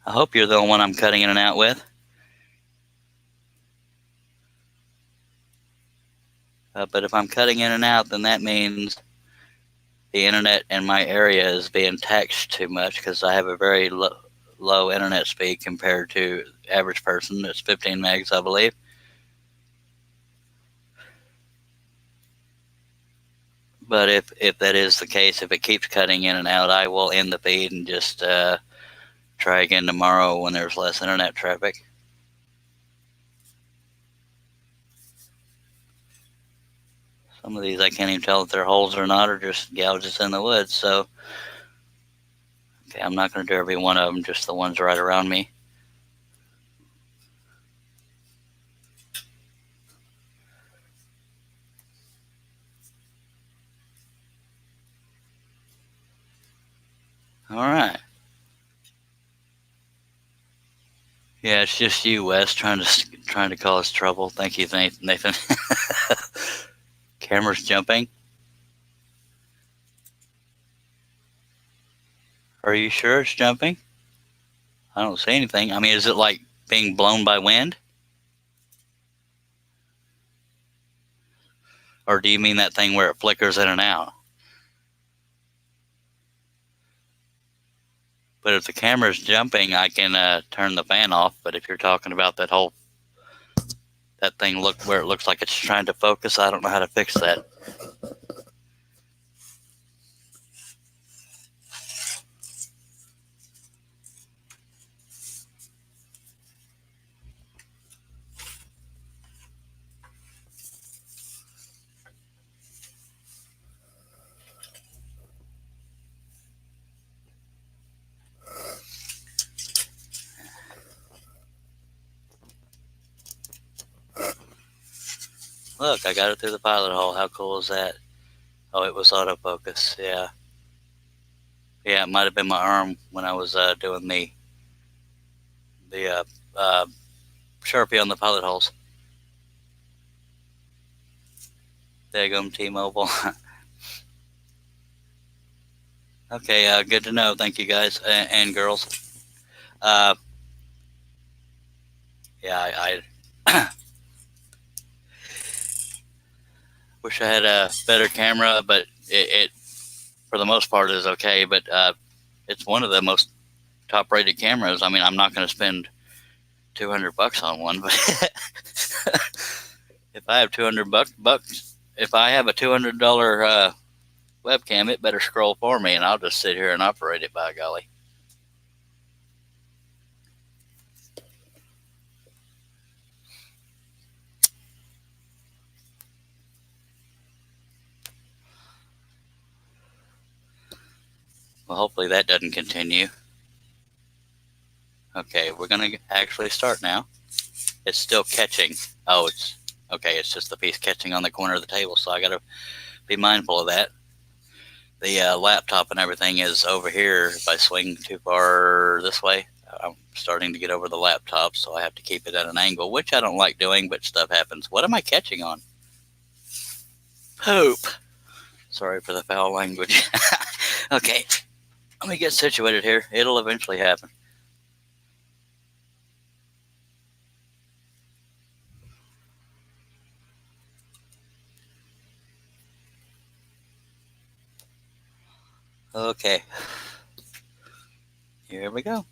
I hope you're the one I'm cutting in and out with. But if I'm cutting in and out, then that means the internet in my area is being taxed too much because I have a very low internet speed compared to the average person. It's 15 megs, I believe. But if that is the case, if it keeps cutting in and out, I will end the feed and just try again tomorrow when there's less internet traffic. Some of these I can't even tell if they're holes or not, or just gouges in the wood. So, okay, I'm not going to do every one of them, just the ones right around me. All right. Yeah, it's just you, Wes, trying to cause trouble. Thank you, Nathan. Camera's jumping. Are you sure it's jumping? I don't see anything. I mean, is it like being blown by wind? Or do you mean that thing where it flickers in and out? But if the camera's jumping, I can turn the fan off. But if you're talking about that thing where it looks like it's trying to focus, I don't know how to fix that. Look, I got it through the pilot hole. How cool is that? Oh, it was autofocus. Yeah. Yeah, it might have been my arm when I was doing the Sharpie on the pilot holes. There you go, T-Mobile. Okay, good to know. Thank you, guys and girls. Yeah, I wish wish I had a better camera, but it for the most part is okay. But it's one of the most top-rated cameras. I mean, I'm not going to spend $200 on one, but if I have $200 if I have a $200 webcam, it better scroll for me, and I'll just sit here and operate it. By golly. Well, hopefully that doesn't continue. Okay, we're going to actually start now. It's still catching. Oh, it's okay. It's just the piece catching on the corner of the table, so I got to be mindful of that. The laptop and everything is over here. If I swing too far this way, I'm starting to get over the laptop, so I have to keep it at an angle, which I don't like doing, but stuff happens. What am I catching on? Poop. Sorry for the foul language. Okay, let me get situated here. It'll eventually happen. Okay, here we go.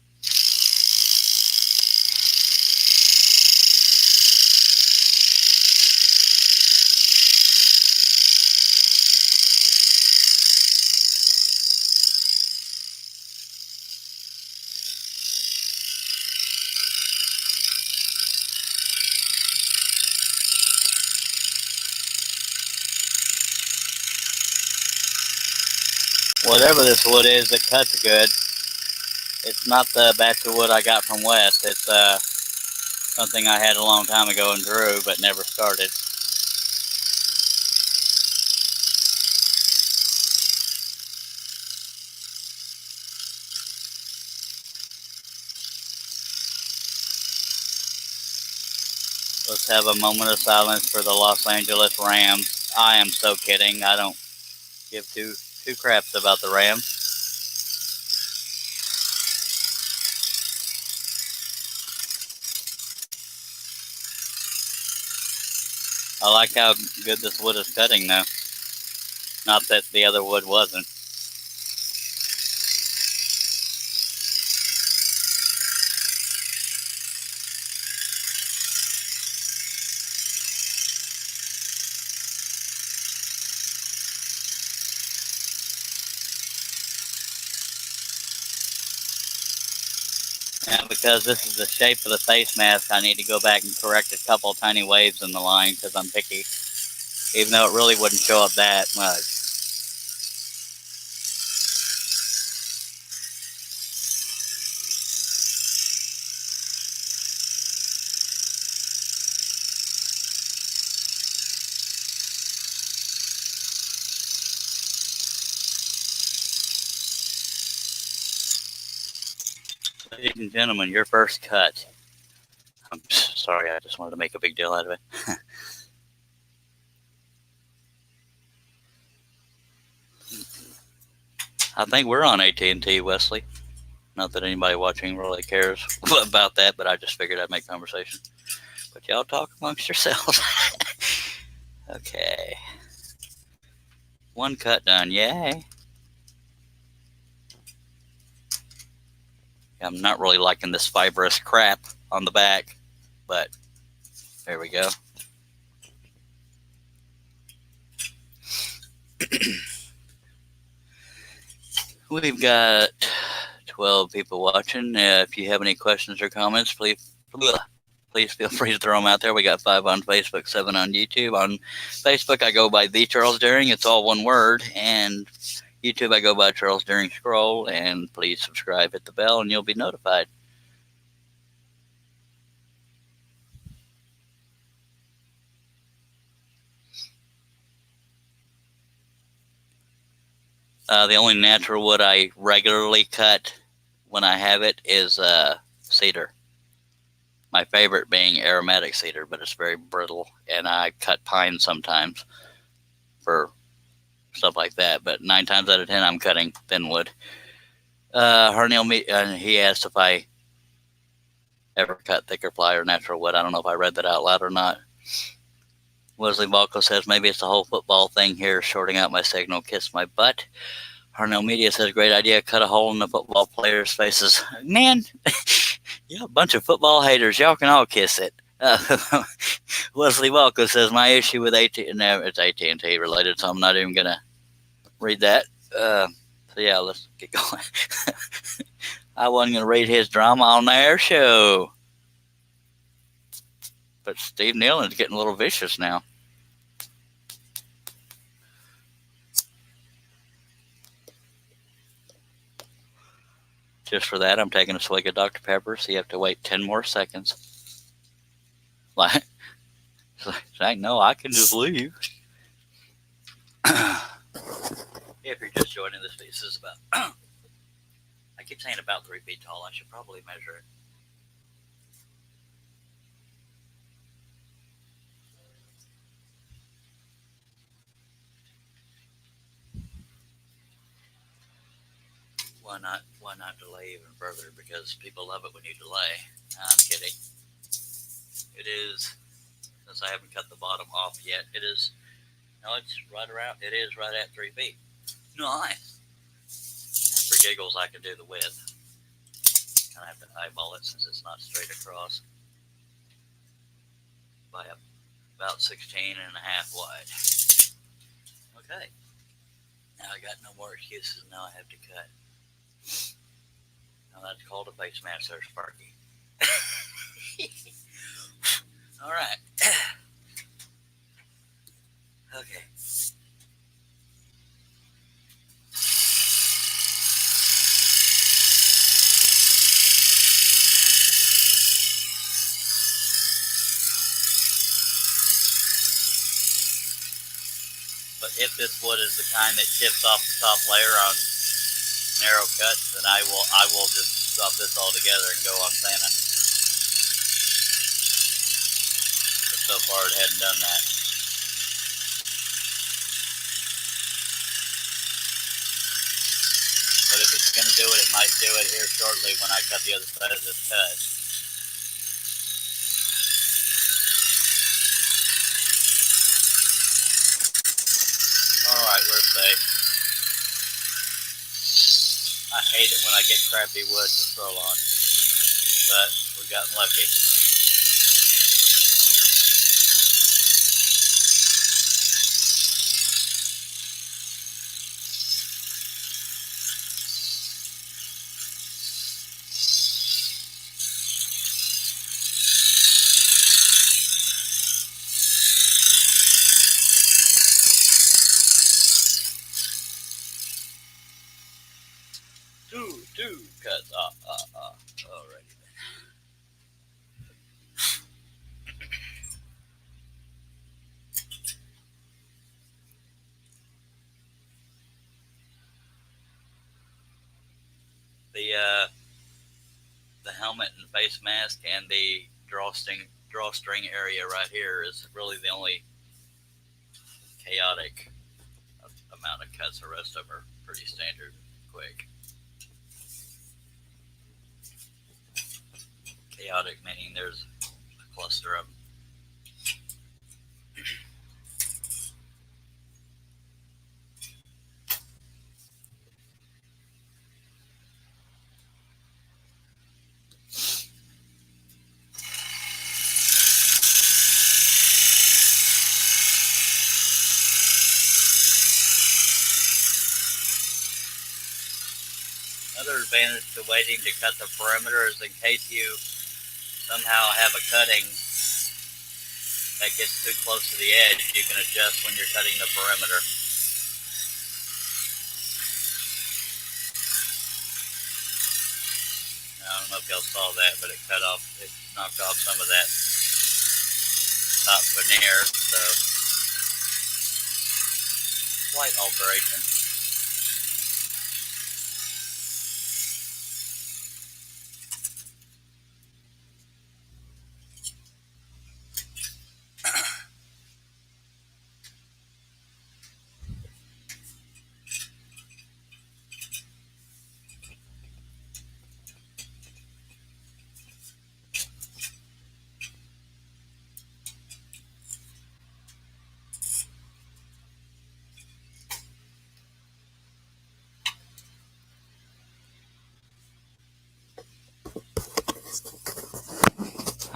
Whatever this wood is, it cuts good. It's not the batch of wood I got from West. It's something I had a long time ago and drew, but never started. Let's have a moment of silence for the Los Angeles Rams. I am so kidding. I don't give two craps about the Rams. I like how good this wood is cutting now. Not that the other wood wasn't. And because this is the shape of the face mask, I need to go back and correct a couple tiny waves in the line because I'm picky. Even though it really wouldn't show up that much. Ladies and gentlemen, your first cut. I'm sorry, I just wanted to make a big deal out of it. I think we're on AT&T, Wesley. Not that anybody watching really cares about that, but I just figured I'd make conversation. But y'all talk amongst yourselves. Okay. One cut done. Yay. I'm not really liking this fibrous crap on the back, but there we go. We've got 12 people watching. If you have any questions or comments, please feel free to throw them out there. We got 5 on Facebook, 7 on YouTube. On Facebook, I go by The Charles Deering. It's all one word. And YouTube, I go by Charles Deering Scroll. And please subscribe, hit the bell, and you'll be notified. The only natural wood I regularly cut when I have it is cedar. My favorite being aromatic cedar, but it's very brittle. And I cut pine sometimes for stuff like that. But 9 times out of 10, I'm cutting thin wood. Harnell, he asked if I ever cut thicker ply or natural wood. I don't know if I read that out loud or not. Wesley Balco says maybe it's the whole football thing here, shorting out my signal. Kiss my butt. Harnell Media says great idea. Cut a hole in the football players' faces. Man, you're a bunch of football haters. Y'all can all kiss it. Wesley Welker says my issue with AT&T, no, it's AT&T related, so I'm not even gonna read that. So yeah, let's get going. I wasn't gonna read his drama on the air show, but Steve Nealon's getting a little vicious now. Just for that, I'm taking a swig of Dr. Pepper, so you have to wait 10 more seconds. Like, no, I can just leave. If you're just joining this is about, I keep saying about 3 feet tall. I should probably measure it. Why not delay even further? Because people love it when you delay. I'm kidding. It is, since I haven't cut the bottom off yet, it is, no, it's right around, it is right at 3 feet. Nice. And for giggles, I can do the width. I have to eyeball it since it's not straight across. By about 16 and a half wide. Okay. Now I got no more excuses. Now I have to cut. Now that's called a face mask there, Sparky. All right. Okay. But if this wood is the kind that chips off the top layer on narrow cuts, then I will just drop this all together and go on Santa. But so far it hadn't done that. But if it's going to do it, it might do it here shortly when I cut the other side of this cut. Alright, we're safe. I hate it when I get crappy wood to scroll on. But we've gotten lucky. Two cuts. Alrighty then. The helmet and face mask and the drawstring area right here is really the only chaotic amount of cuts. The rest of them are pretty standard, quick. Chaotic meaning there's a cluster of them. Another advantage to waiting to cut the perimeter is in case you somehow have a cutting that gets too close to the edge, you can adjust when you're cutting the perimeter. I don't know if y'all saw that, but it knocked off some of that top veneer, so slight alteration.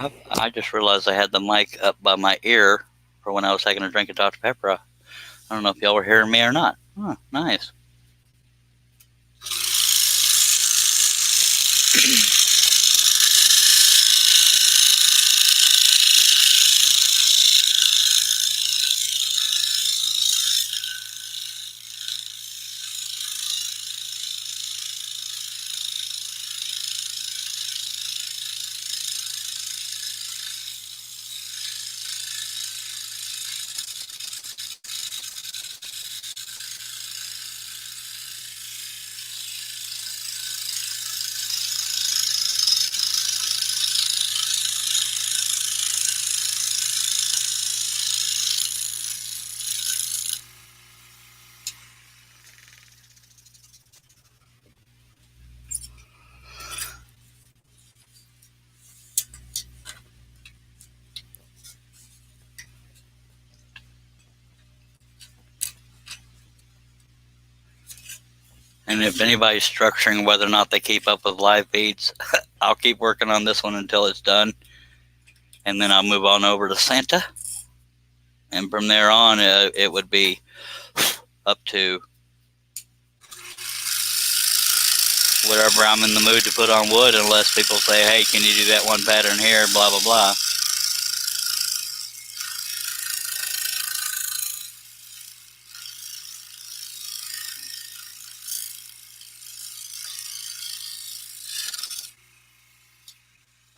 I just realized I had the mic up by my ear for when I was taking a drink of Dr. Pepper. I don't know if y'all were hearing me or not. Huh, nice. And if anybody's structuring whether or not they keep up with live feeds, I'll keep working on this one until it's done. And then I'll move on over to Santa. And from there on, it would be up to whatever I'm in the mood to put on wood, unless people say, hey, can you do that one pattern here, blah, blah, blah.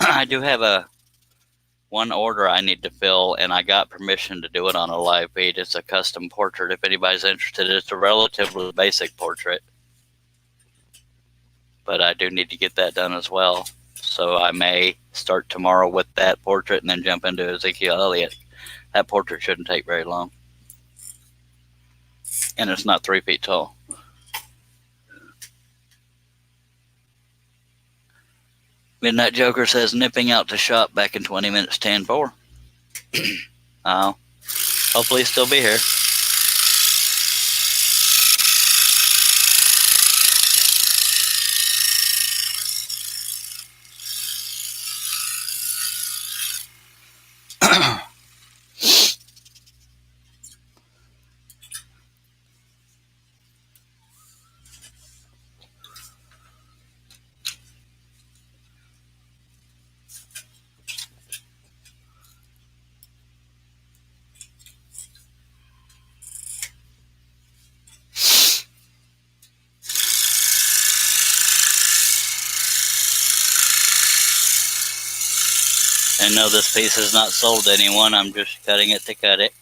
I do have one order I need to fill, and I got permission to do it on a live feed. It's a custom portrait. If anybody's interested, it's a relatively basic portrait, but I do need to get that done as well. So I may start tomorrow with that portrait and then jump into Ezekiel Elliott. That portrait shouldn't take very long, and it's not 3 feet tall. Midnight Joker says nipping out to shop back in 20 minutes, 10-4. I'll hopefully still be here. And no, this piece is not sold to anyone. I'm just cutting it to cut it.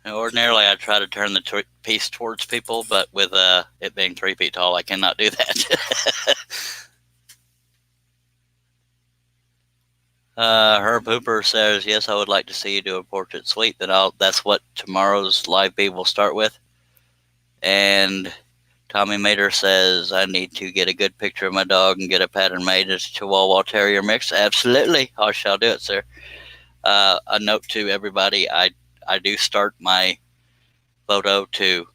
Ordinarily, I try to turn the piece towards people, but with it being 3 feet tall, I cannot do that. Herb Hooper says, yes, I would like to see you do a portrait suite. That's what tomorrow's live feed will start with. And Tommy Mater says, I need to get a good picture of my dog and get a pattern made as a Chihuahua Terrier mix. Absolutely. I shall do it, sir. A note to everybody, I do start my photo to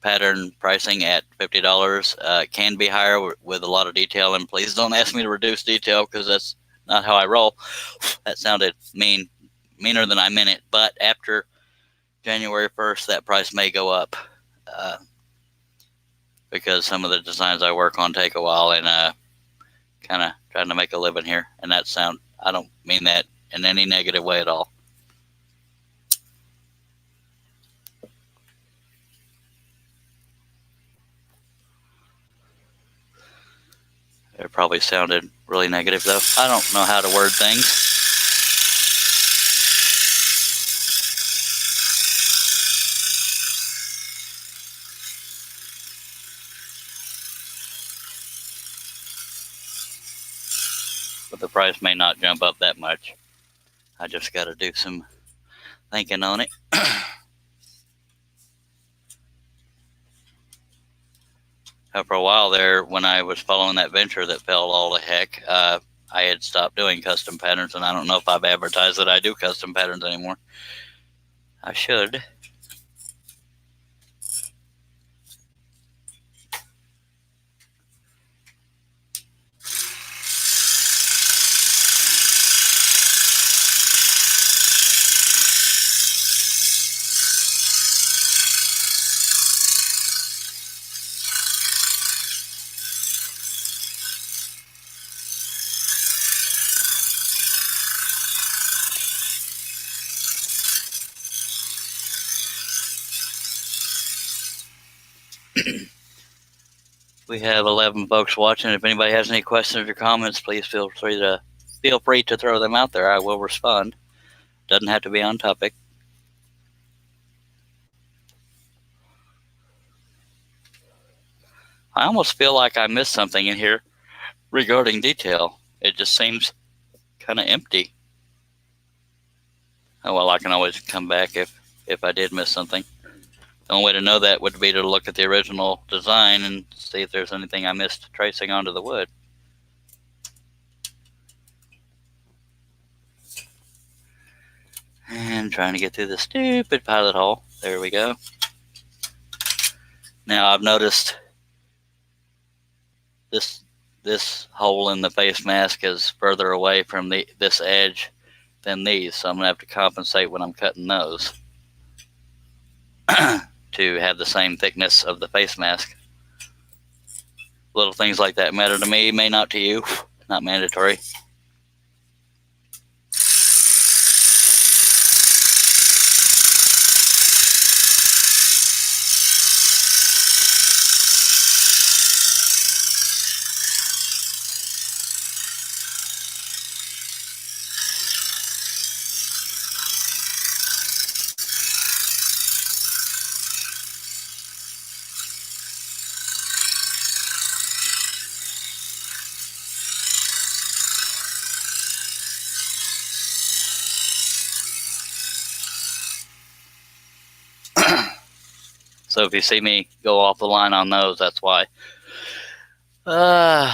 pattern pricing at $50. It can be higher with a lot of detail, and please don't ask me to reduce detail because that's not how I roll. That sounded meaner than I meant it, but after January 1st, that price may go up. because some of the designs I work on take a while, and kind of trying to make a living here. And I don't mean that in any negative way at all. It probably sounded really negative, though. I don't know how to word things. But the price may not jump up that much. I just got to do some thinking on it. For a while there, when I was following that venture that fell all to heck, I had stopped doing custom patterns, and I don't know if I've advertised that I do custom patterns anymore. I should. We have 11 folks watching. If anybody has any questions or comments, please feel free to throw them out there. I will respond. Doesn't have to be on topic. I almost feel like I missed something in here regarding detail. It just seems kind of empty. Oh, well, I can always come back if I did miss something. The only way to know that would be to look at the original design and see if there's anything I missed tracing onto the wood. And trying to get through the stupid pilot hole. There we go. Now I've noticed this hole in the face mask is further away from this edge than these, so I'm going to have to compensate when I'm cutting those to have the same thickness of the face mask. Little things like that matter to me, may not to you. Not mandatory. So if you see me go off the line on those, that's why. Tommy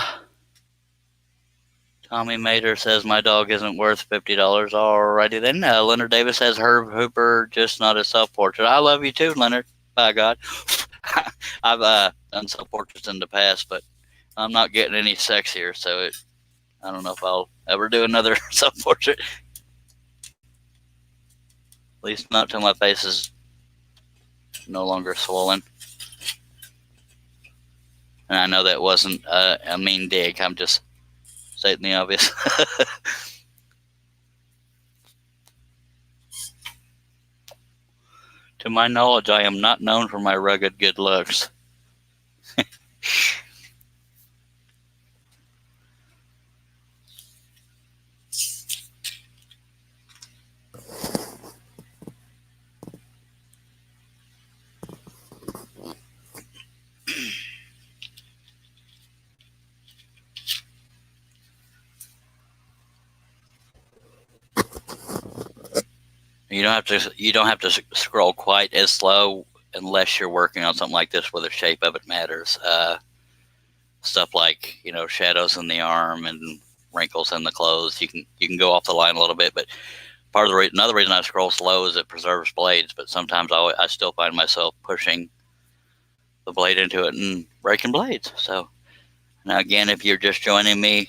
Mater says my dog isn't worth $50. Alrighty then. Leonard Davis says Herb Hooper, just not a self-portrait. I love you too, Leonard. By God. I've done self-portraits in the past, but I'm not getting any sexier, so I don't know if I'll ever do another self-portrait. At least not till my face is no longer swollen. And I know that wasn't a mean dig. I'm just stating the obvious. To my knowledge, I am not known for my rugged good looks. You don't have to scroll quite as slow unless you're working on something like this where the shape of it matters. Stuff like shadows in the arm and wrinkles in the clothes. You can go off the line a little bit, but another reason I scroll slow is it preserves blades. But sometimes I still find myself pushing the blade into it and breaking blades. So now again, if you're just joining me,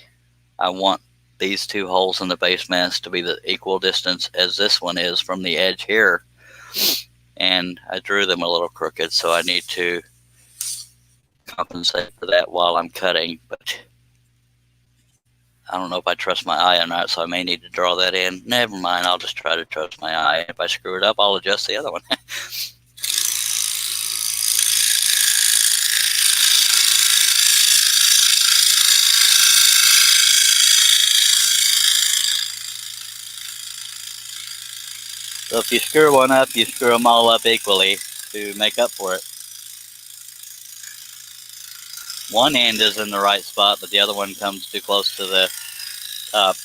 I want these two holes in the face mask to be the equal distance as this one is from the edge here, and I drew them a little crooked, so I need to compensate for that while I'm cutting, but I don't know if I trust my eye or not, so I may need to draw that in. Never mind, I'll just try to trust my eye. If I screw it up, I'll adjust the other one. So if you screw one up, you screw them all up equally to make up for it. One end is in the right spot, but the other one comes too close to the top.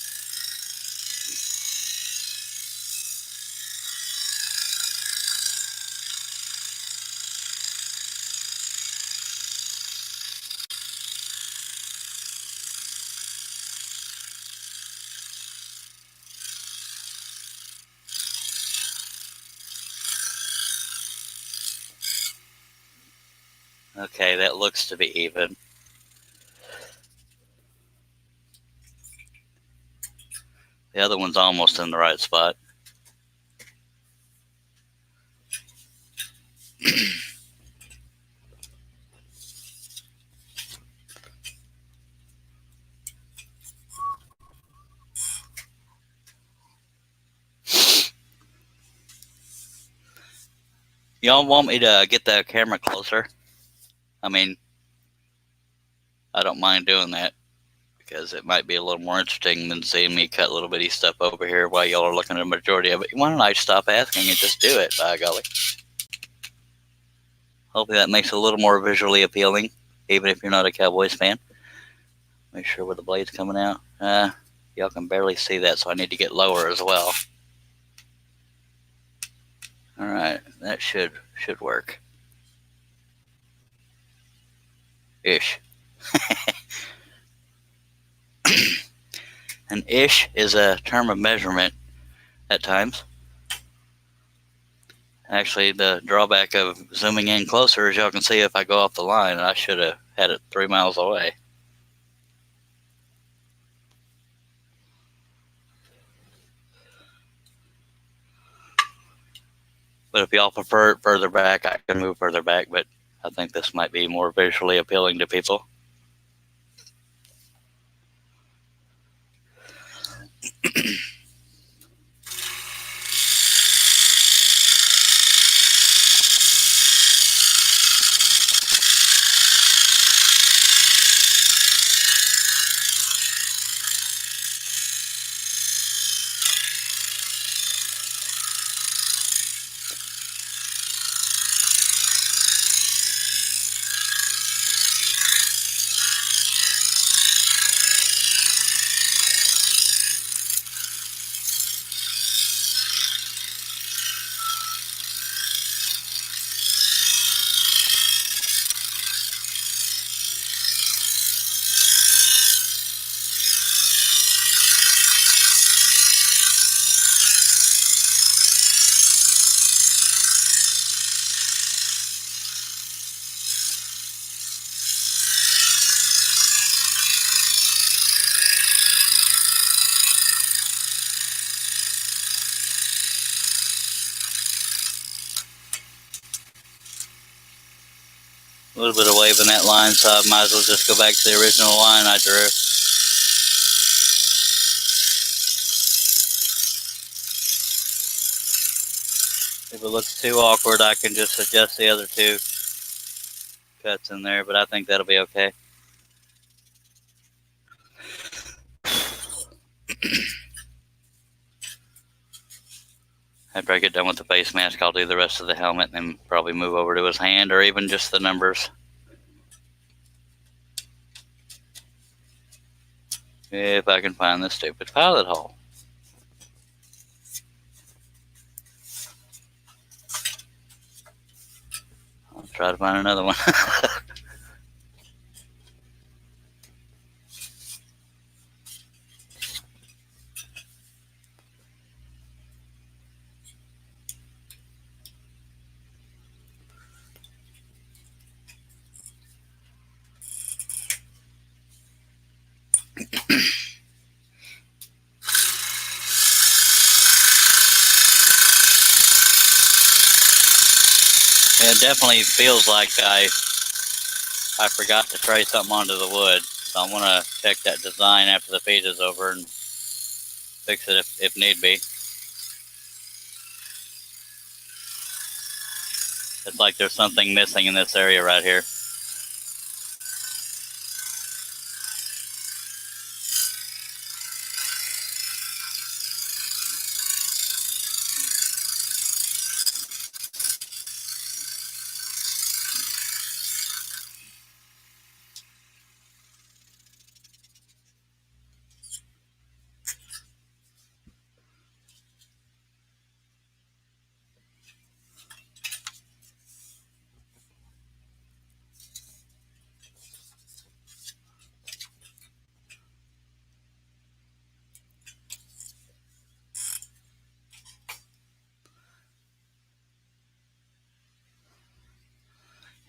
Okay, that looks to be even. The other one's almost in the right spot. Y'all want me to get the camera closer? I mean, I don't mind doing that, because it might be a little more interesting than seeing me cut little bitty stuff over here while y'all are looking at the majority of it. Why don't I stop asking and just do it, by golly? Hopefully that makes it a little more visually appealing, even if you're not a Cowboys fan. Make sure where the blade's coming out. Y'all can barely see that, so I need to get lower as well. Alright, that should work. Ish. An ish is a term of measurement at times. Actually, the drawback of zooming in closer is y'all can see if I go off the line, I should have had it 3 miles away. But if y'all prefer it further back, I can move further back, but I think this might be more visually appealing to people. A little bit of wave in that line, so I might as well just go back to the original line I drew. If it looks too awkward, I can just adjust the other two cuts in there, but I think that'll be okay. After I get done with the face mask, I'll do the rest of the helmet and then probably move over to his hand or even just the numbers. If I can find this stupid pilot hole. I'll try to find another one. It definitely feels like I I forgot to tray something onto the wood, so I'm gonna check that design after the feed is over and fix it if need be. It's like there's something missing in this area right here.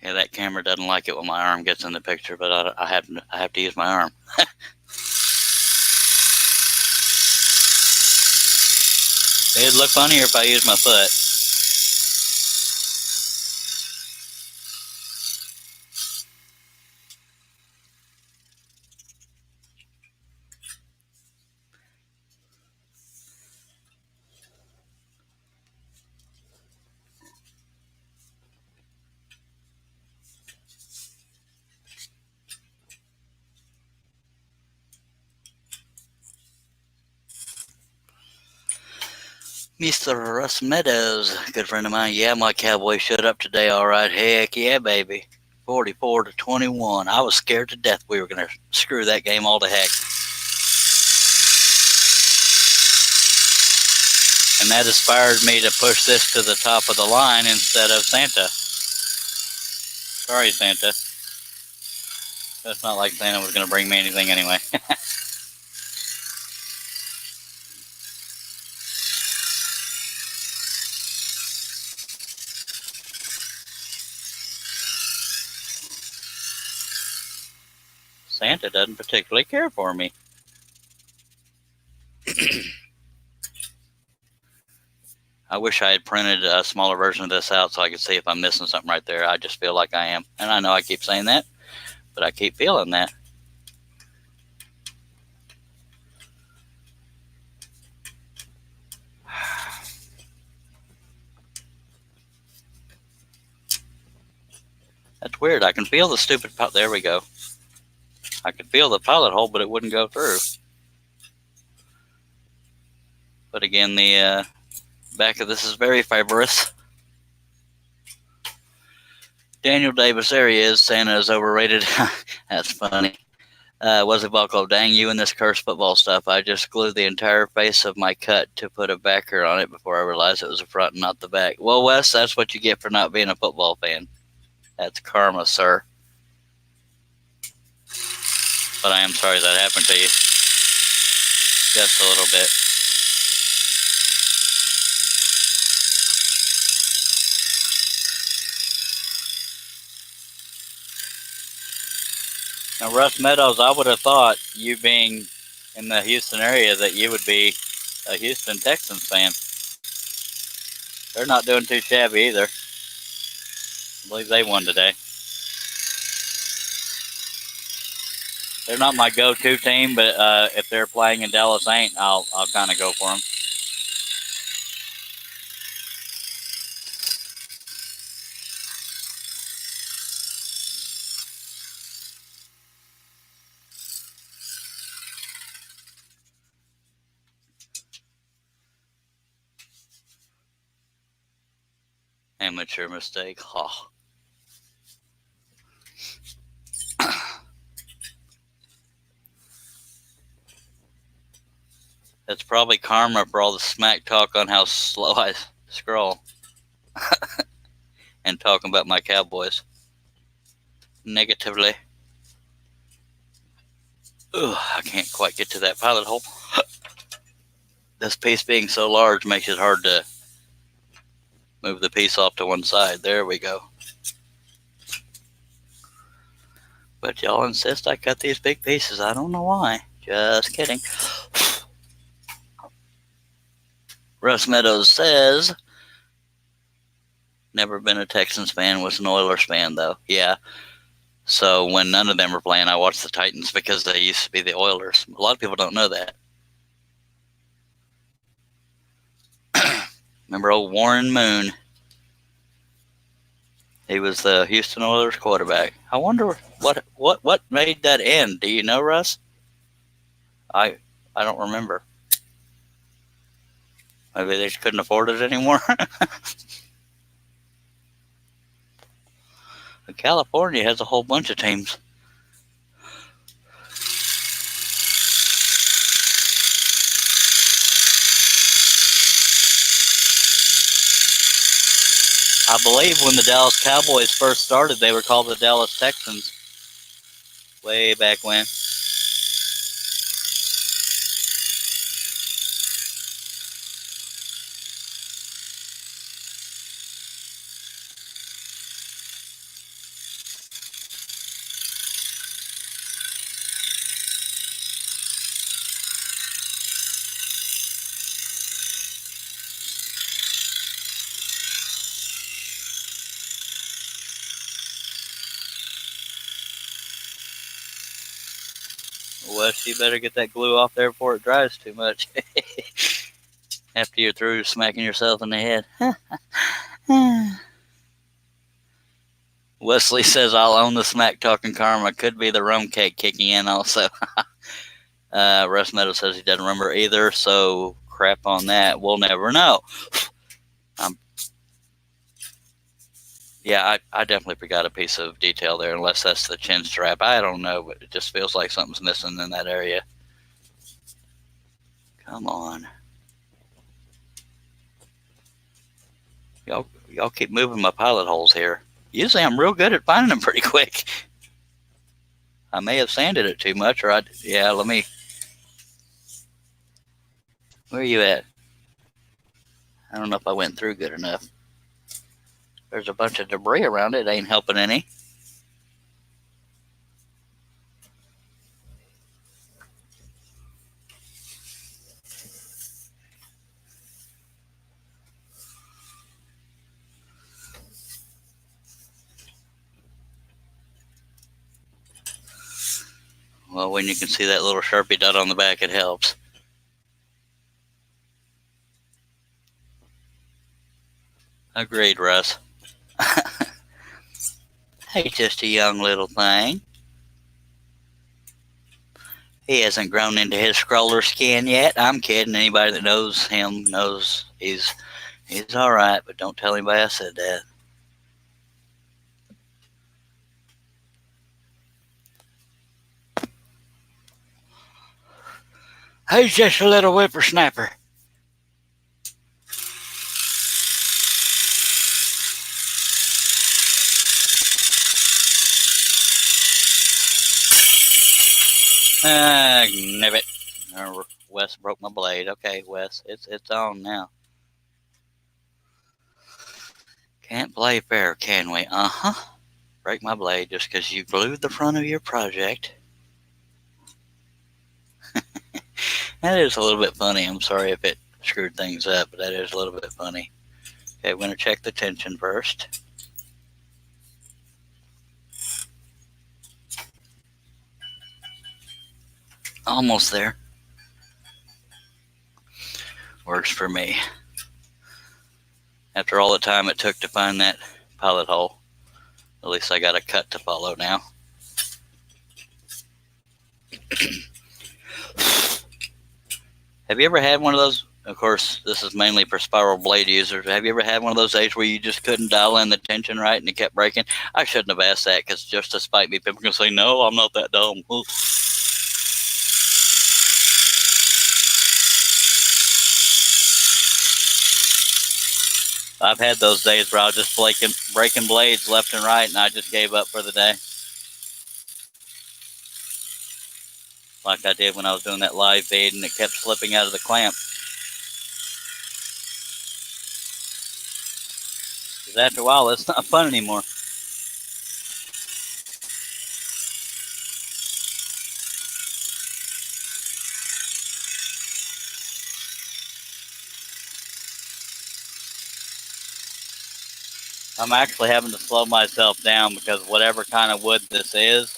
Yeah, that camera doesn't like it when my arm gets in the picture, but I have to use my arm. It'd look funnier if I used my foot. Mr. Russ Meadows, good friend of mine. Yeah, my Cowboys showed up today, all right. Heck yeah, baby. 44-21. I was scared to death we were going to screw that game all to heck. And that inspired me to push this to the top of the line instead of Santa. Sorry, Santa. It's not like Santa was going to bring me anything anyway. Santa doesn't particularly care for me. I wish I had printed a smaller version of this out so I could see if I'm missing something right there. I just feel like I am. And I know I keep saying that, but I keep feeling that. That's weird. I can feel the stupid pilot. There we go. I could feel the pilot hole, but it wouldn't go through. But again, the back of this is very fibrous. Daniel Davis, there he is. Santa is overrated. That's funny. What's it called? Dang you and this cursed football stuff. I just glued the entire face of my cut to put a backer on it before I realized it was the front and not the back. Well, Wes, that's what you get for not being a football fan. That's karma, sir. But I am sorry that happened to you. Just a little bit. Now, Russ Meadows, I would have thought, you being in the Houston area, that you would be a Houston Texans fan. They're not doing too shabby either. I believe they won today. They're not my go-to team, but if they're playing in Dallas Ain't, I'll kind of go for them. Amateur mistake. Oh. That's probably karma for all the smack talk on how slow I scroll. And talking about my Cowboys negatively. Ugh, I can't quite get to that pilot hole. This piece being so large makes it hard to move the piece off to one side. There we go. But y'all insist I cut these big pieces. I don't know why. Just kidding. Russ Meadows says, never been a Texans fan, was an Oilers fan though. Yeah. So when none of them were playing, I watched the Titans because they used to be the Oilers. A lot of people don't know that. Remember old Warren Moon? He was the Houston Oilers quarterback. I wonder what made that end. Do you know, Russ? I don't remember. Maybe they just couldn't afford it anymore. California has a whole bunch of teams. I believe when the Dallas Cowboys first started, they were called the Dallas Texans. Way back when. Wes, you better get that glue off there before it dries too much. After you're through smacking yourself in the head. Wesley says, I'll own the smack talking karma. Could be the rum cake kicking in also. Russ Meadow says he doesn't remember either, so crap on that. We'll never know. Yeah, I definitely forgot a piece of detail there, unless that's the chin strap. I don't know, but it just feels like something's missing in that area. Come on. Y'all keep moving my pilot holes here. Usually I'm real good at finding them pretty quick. I may have sanded it too much, or let me. Where are you at? I don't know if I went through good enough. There's a bunch of debris around it. Ain't helping any. Well, when you can see that little Sharpie dot on the back, it helps. Agreed, Russ. He's just a young little thing. He hasn't grown into his scroller skin yet. I'm kidding. Anybody that knows him knows he's all right, but don't tell anybody I said that. He's just a little whippersnapper. Nibbit. Wes broke my blade. Okay, Wes, it's on now. Can't play fair, can we? Uh-huh. Break my blade just because you glued the front of your project. That is a little bit funny. I'm sorry if it screwed things up, but that is a little bit funny. Okay, we're going to check the tension first. Almost there. Works for me. After all the time it took to find that pilot hole, at least I got a cut to follow now. Have you ever had one of those? Of course, this is mainly for spiral blade users. Have you ever had one of those days where you just couldn't dial in the tension right and it kept breaking? I shouldn't have asked that because just to spite me, people can say, no, I'm not that dumb. I've had those days where I was just breaking blades left and right, and I just gave up for the day. Like I did when I was doing that live feed, and it kept slipping out of the clamp. Because after a while, it's not fun anymore. I'm actually having to slow myself down because whatever kind of wood this is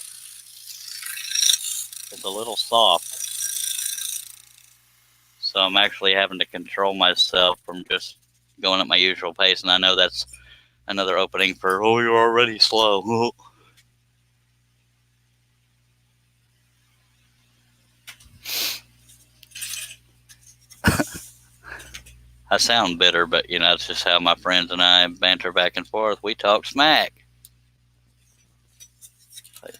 a little soft. So I'm actually having to control myself from just going at my usual pace. And I know that's another opening for, oh, you're already slow. I sound bitter, but you know, it's just how my friends and I banter back and forth. We talk smack.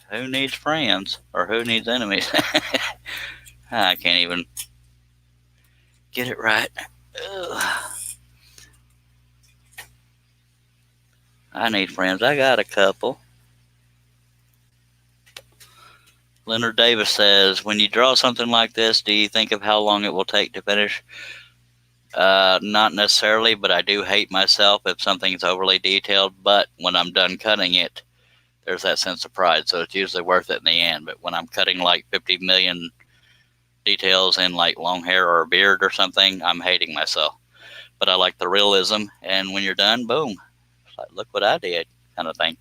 Who needs friends or who needs enemies? I can't even get it right. Ugh. I need friends. I got a couple. Leonard Davis says, when you draw something like this, do you think of how long it will take to finish? Not necessarily, but I do hate myself if something's overly detailed. But when I'm done cutting it, there's that sense of pride. So it's usually worth it in the end. But when I'm cutting like 50 million details in like long hair or a beard or something, I'm hating myself. But I like the realism. And when you're done, boom. It's like, look what I did, kind of thing.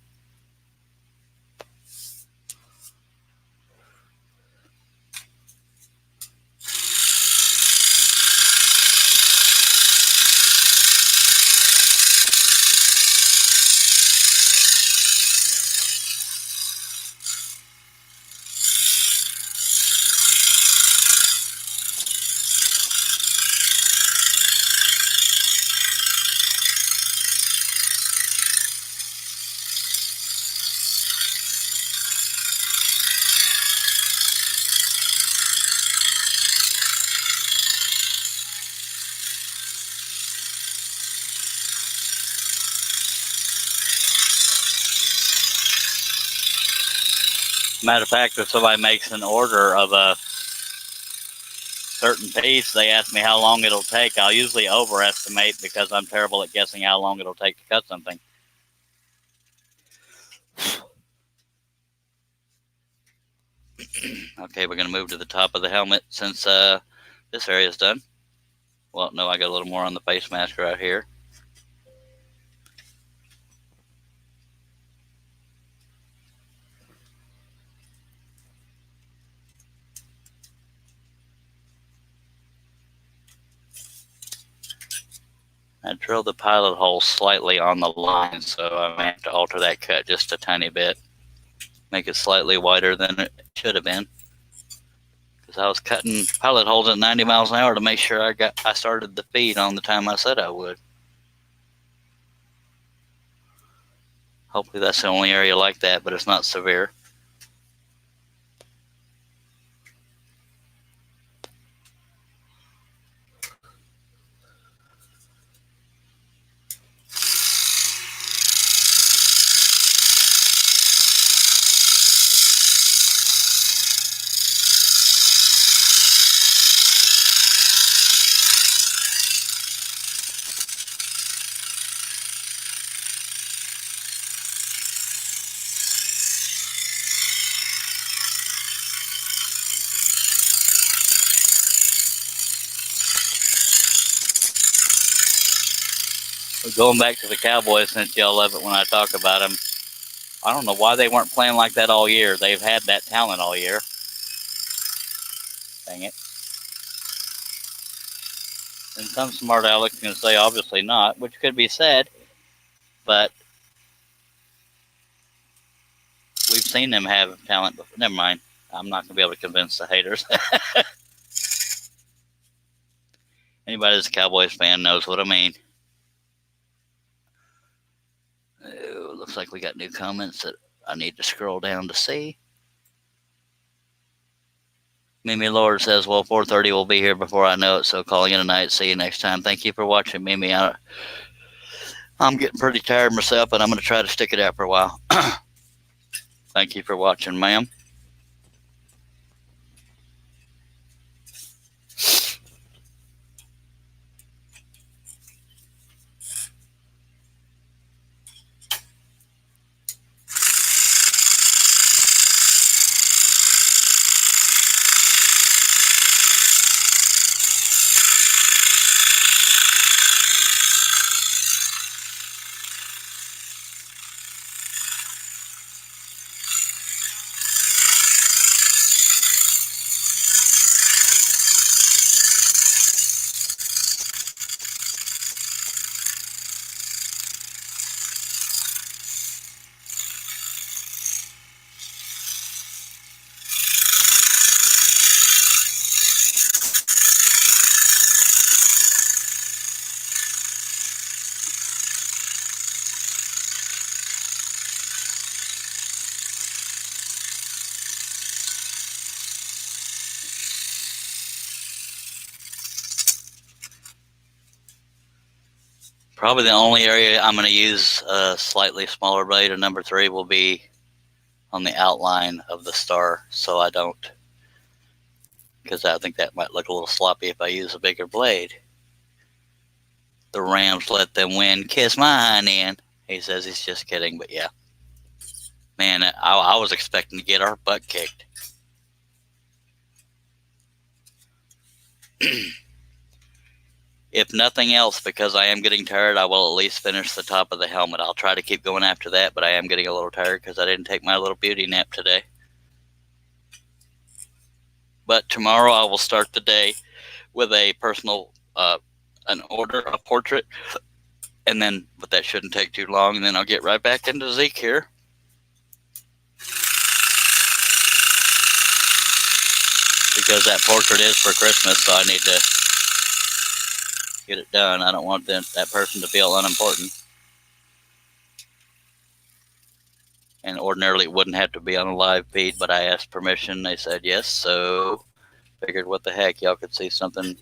Matter of fact, if somebody makes an order of a certain piece, they ask me how long it'll take. I'll usually overestimate because I'm terrible at guessing how long it'll take to cut something. Okay, we're going to move to the top of the helmet since this area is done. Well, no, I got a little more on the face mask right here. I drilled the pilot hole slightly on the line, so I may have to alter that cut just a tiny bit. Make it slightly wider than it should have been. Because I was cutting pilot holes at 90 miles an hour to make sure I started the feed on the time I said I would. Hopefully that's the only area like that, but it's not severe. But going back to the Cowboys, since y'all love it when I talk about them, I don't know why they weren't playing like that all year. They've had that talent all year. Dang it. And some smart Alex can say obviously not, which could be said, but we've seen them have talent before. Never mind. I'm not going to be able to convince the haters. Anybody that's a Cowboys fan knows what I mean. Ooh, looks like we got new comments that I need to scroll down to see. Mimi Lord says, well, 4:30 will be here before I know it, so calling it a night. See you next time. Thank you for watching, Mimi. I'm getting pretty tired myself, but I'm going to try to stick it out for a while. Thank you for watching, ma'am. Probably the only area I'm going to use a slightly smaller blade, a number 3, will be on the outline of the star, so I don't, because I think that might look a little sloppy if I use a bigger blade. The Rams let them win. Kiss my hind end. He says he's just kidding, but yeah. Man, I was expecting to get our butt kicked. If nothing else, because I am getting tired, I will at least finish the top of the helmet. I'll try to keep going after that, but I am getting a little tired because I didn't take my little beauty nap today. But tomorrow I will start the day with a personal, an order, a portrait, and then, but that shouldn't take too long, and then I'll get right back into Zeke here. Because that portrait is for Christmas, so I need to get it done. I don't want that person to feel unimportant. And ordinarily it wouldn't have to be on a live feed, but I asked permission. They said yes, so figured what the heck, y'all could see something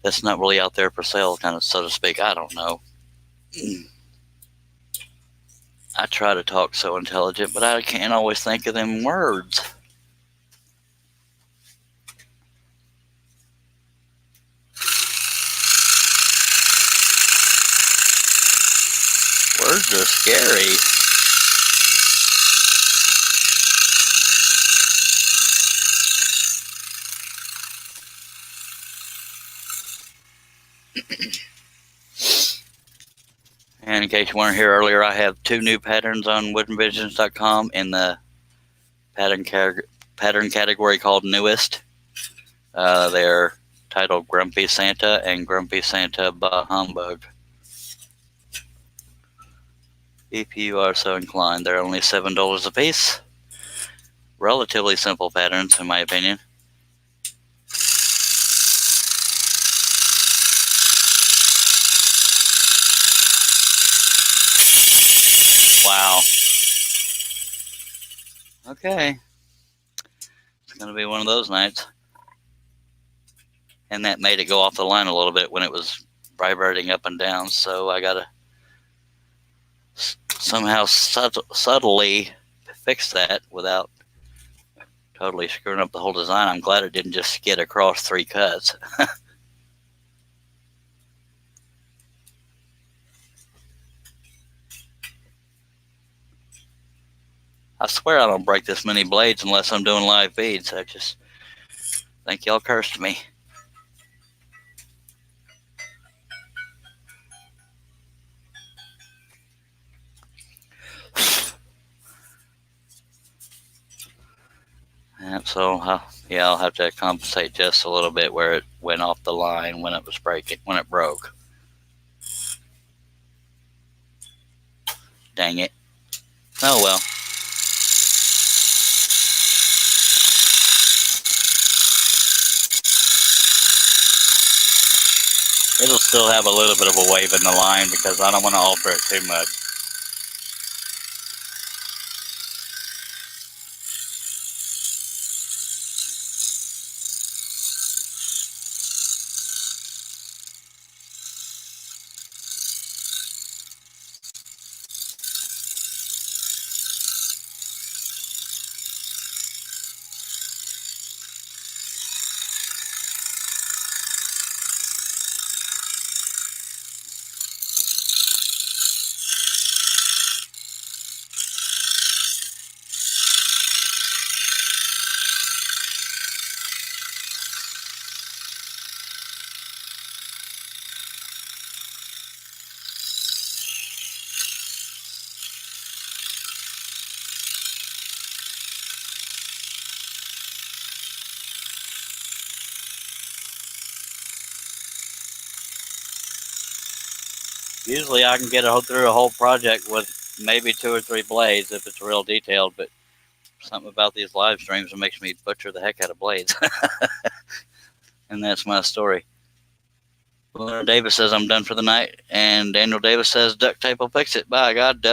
that's not really out there for sale, kind of, so to speak. I don't know. I try to talk so intelligent, but I can't always think of them words. Words are scary. And in case you weren't here earlier, I have 2 new patterns on woodenvisions.com in the pattern category called Newest. They're titled Grumpy Santa and Grumpy Santa Bah Humbug. If you are so inclined, they're only $7 a piece. Relatively simple patterns, in my opinion. Wow. Okay. It's going to be one of those nights. And that made it go off the line a little bit when it was vibrating up and down, so I got to somehow subtly fix that without totally screwing up the whole design. I'm glad it didn't just skid across 3 cuts. I swear I don't break this many blades unless I'm doing live feeds. I just think y'all cursed me. And so, yeah, I'll have to compensate just a little bit where it went off the line when it was breaking, when it broke. Dang it. Oh well. It'll still have a little bit of a wave in the line because I don't want to alter it too much. Usually I can get through a whole project with maybe 2 or 3 blades if it's real detailed, but something about these live streams that makes me butcher the heck out of blades. And that's my story. Leonard Davis says I'm done for the night, and Daniel Davis says duct tape will fix it. By God,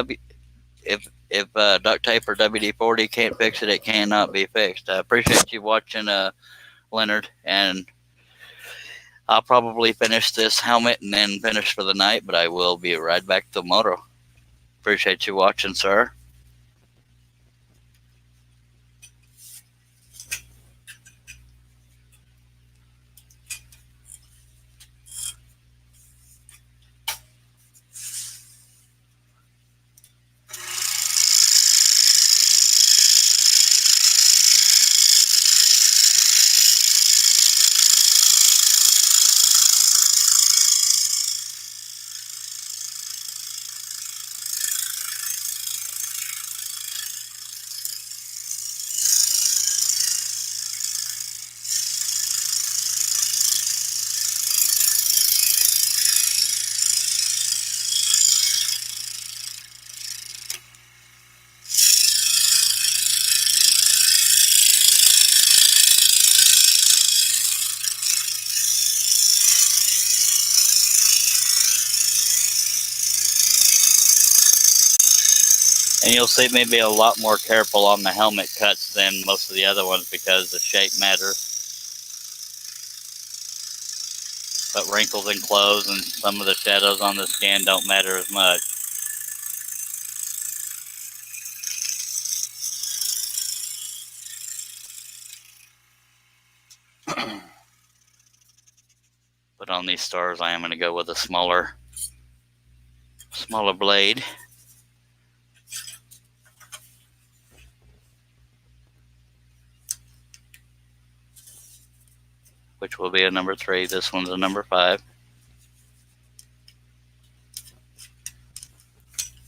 if duct tape or WD-40 can't fix it, it cannot be fixed. I appreciate you watching, Leonard, and I'll probably finish this helmet and then finish for the night, but I will be right back tomorrow. Appreciate you watching, sir. And you'll see me be a lot more careful on the helmet cuts than most of the other ones because the shape matters. But wrinkles in clothes and some of the shadows on the skin don't matter as much. But on these stars, I am going to go with a smaller blade. Which will be a number 3. This one's a number 5.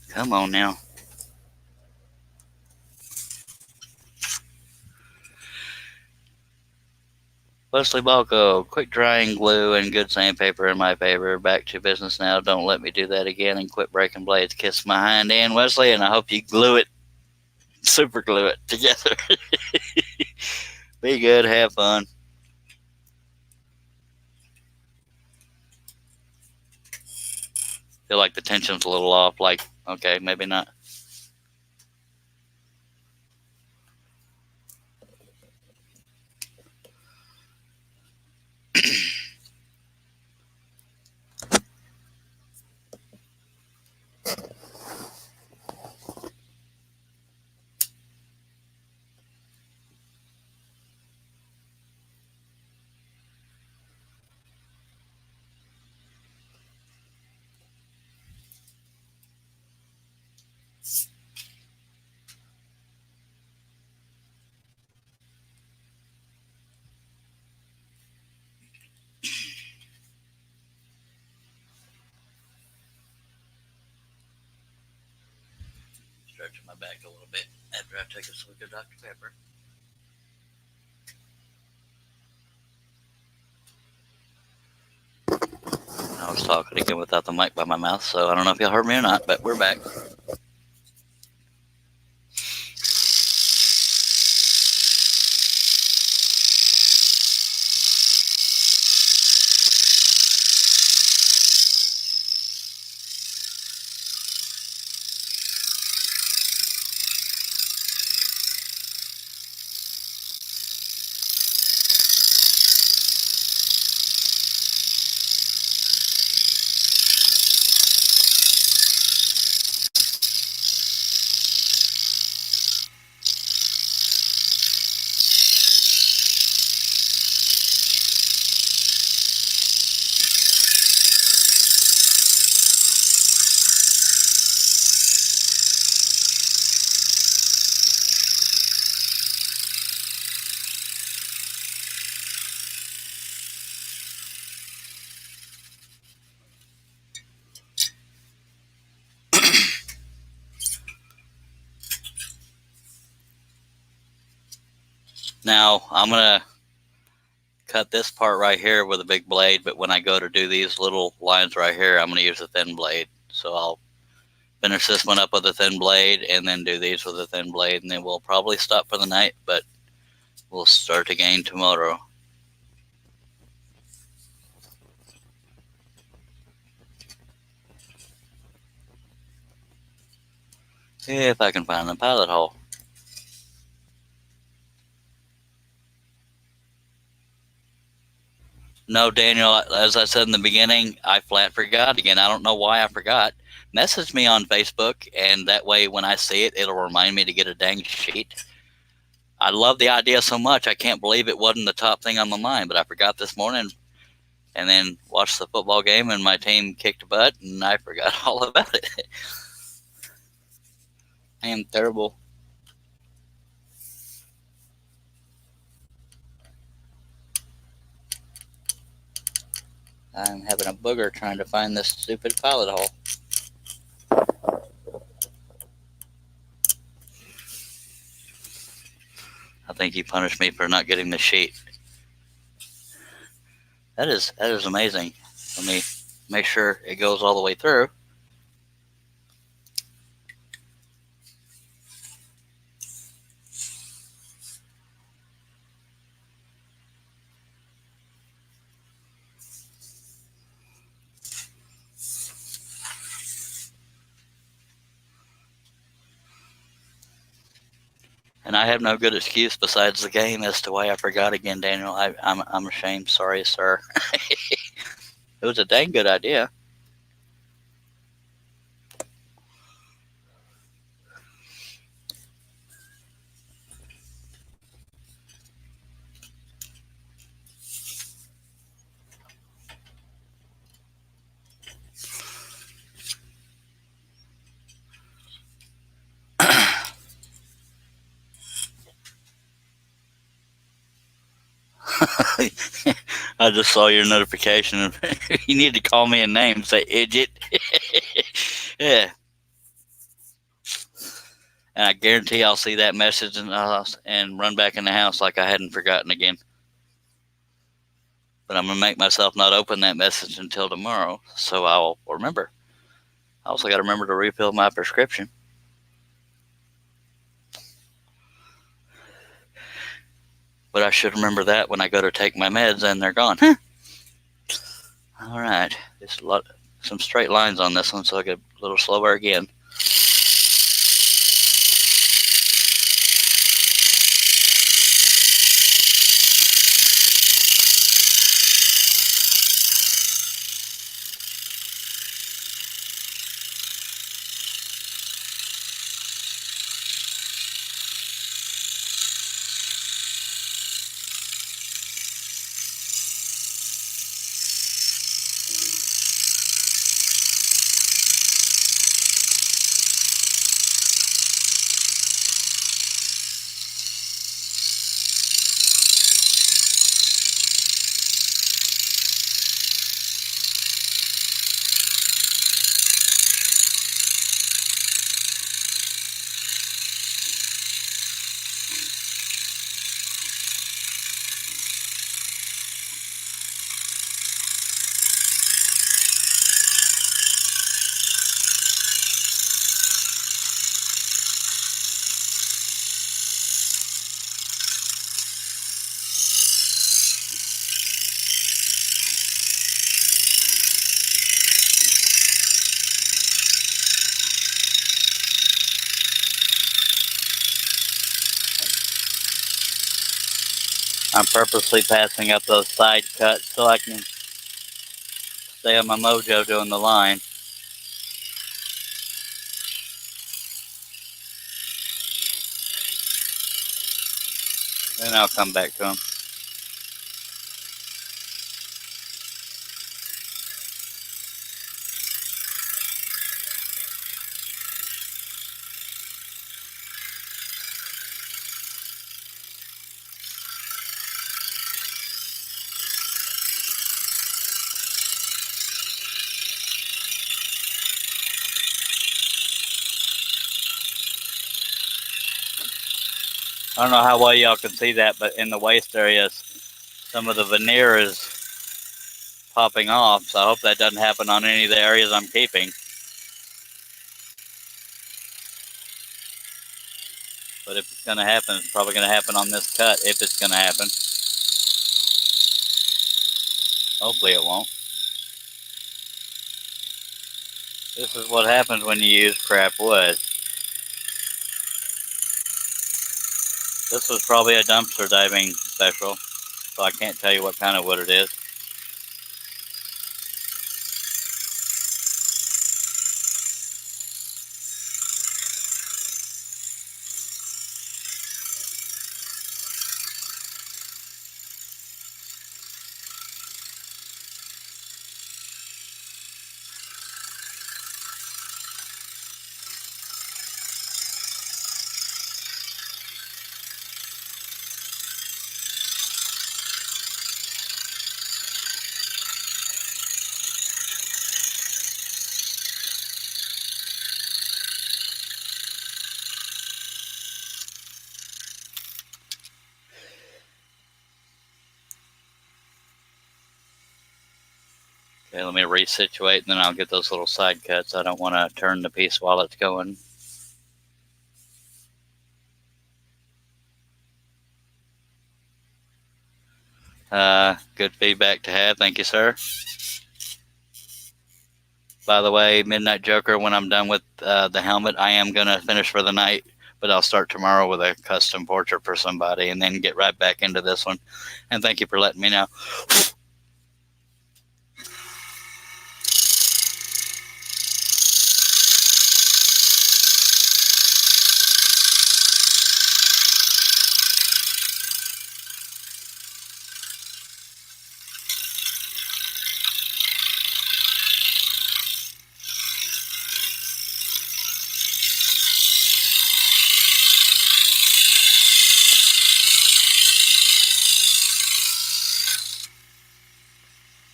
Come on now. Wesley Balco, quick drying glue and good sandpaper in my favor. Back to business now. Don't let me do that again and quit breaking blades. Kiss my hind end, Wesley, and I hope you glue it, super glue it together. Be good, have fun. Feel like the tension's a little off, like, okay, maybe not. Stretching my back a little bit after I take a swig of Dr. Pepper. I was talking again without the mic by my mouth, so I don't know if y'all heard me or not, but we're back. Now, I'm going to cut this part right here with a big blade, but when I go to do these little lines right here, I'm going to use a thin blade. So I'll finish this one up with a thin blade and then do these with a thin blade, and then we'll probably stop for the night, but we'll start again tomorrow. If I can find the pilot hole. No, Daniel, as I said in the beginning, I flat forgot again. I don't know why I forgot. Message me on Facebook, and that way when I see it, it'll remind me to get a dang sheet. I love the idea so much. I can't believe it wasn't the top thing on my mind, but I forgot this morning and then watched the football game and my team kicked butt and I forgot all about it. I am terrible. I'm having a booger trying to find this stupid pilot hole. I think he punished me for not getting the sheet. That is amazing. Let me make sure it goes all the way through. And I have no good excuse besides the game as to why I forgot again, Daniel. I'm ashamed. Sorry, sir. It was a dang good idea. I just saw your notification. You need to call me a name. Say idiot. Yeah. And I guarantee I'll see that message and run back in the house like I hadn't forgotten again. But I'm going to make myself not open that message until tomorrow, so I'll remember. I also got to remember to refill my prescription. But I should remember that when I go to take my meds and they're gone. All right. Just some straight lines on this one, so I'll get a little slower again. I'm purposely passing up those side cuts so I can stay on my mojo doing the line. Then I'll come back to them. I don't know how well y'all can see that, but in the waist areas, some of the veneer is popping off, so I hope that doesn't happen on any of the areas I'm keeping. But if it's going to happen, it's probably going to happen on this cut, if it's going to happen. Hopefully it won't. This is what happens when you use crap wood. This was probably a dumpster diving special, so I can't tell you what kind of wood it is. Okay, let me resituate, and then I'll get those little side cuts. I don't want to turn the piece while it's going. Good feedback to have. Thank you, sir. By the way, Midnight Joker, when I'm done with the helmet, I am going to finish for the night, but I'll start tomorrow with a custom portrait for somebody and then get right back into this one. And thank you for letting me know.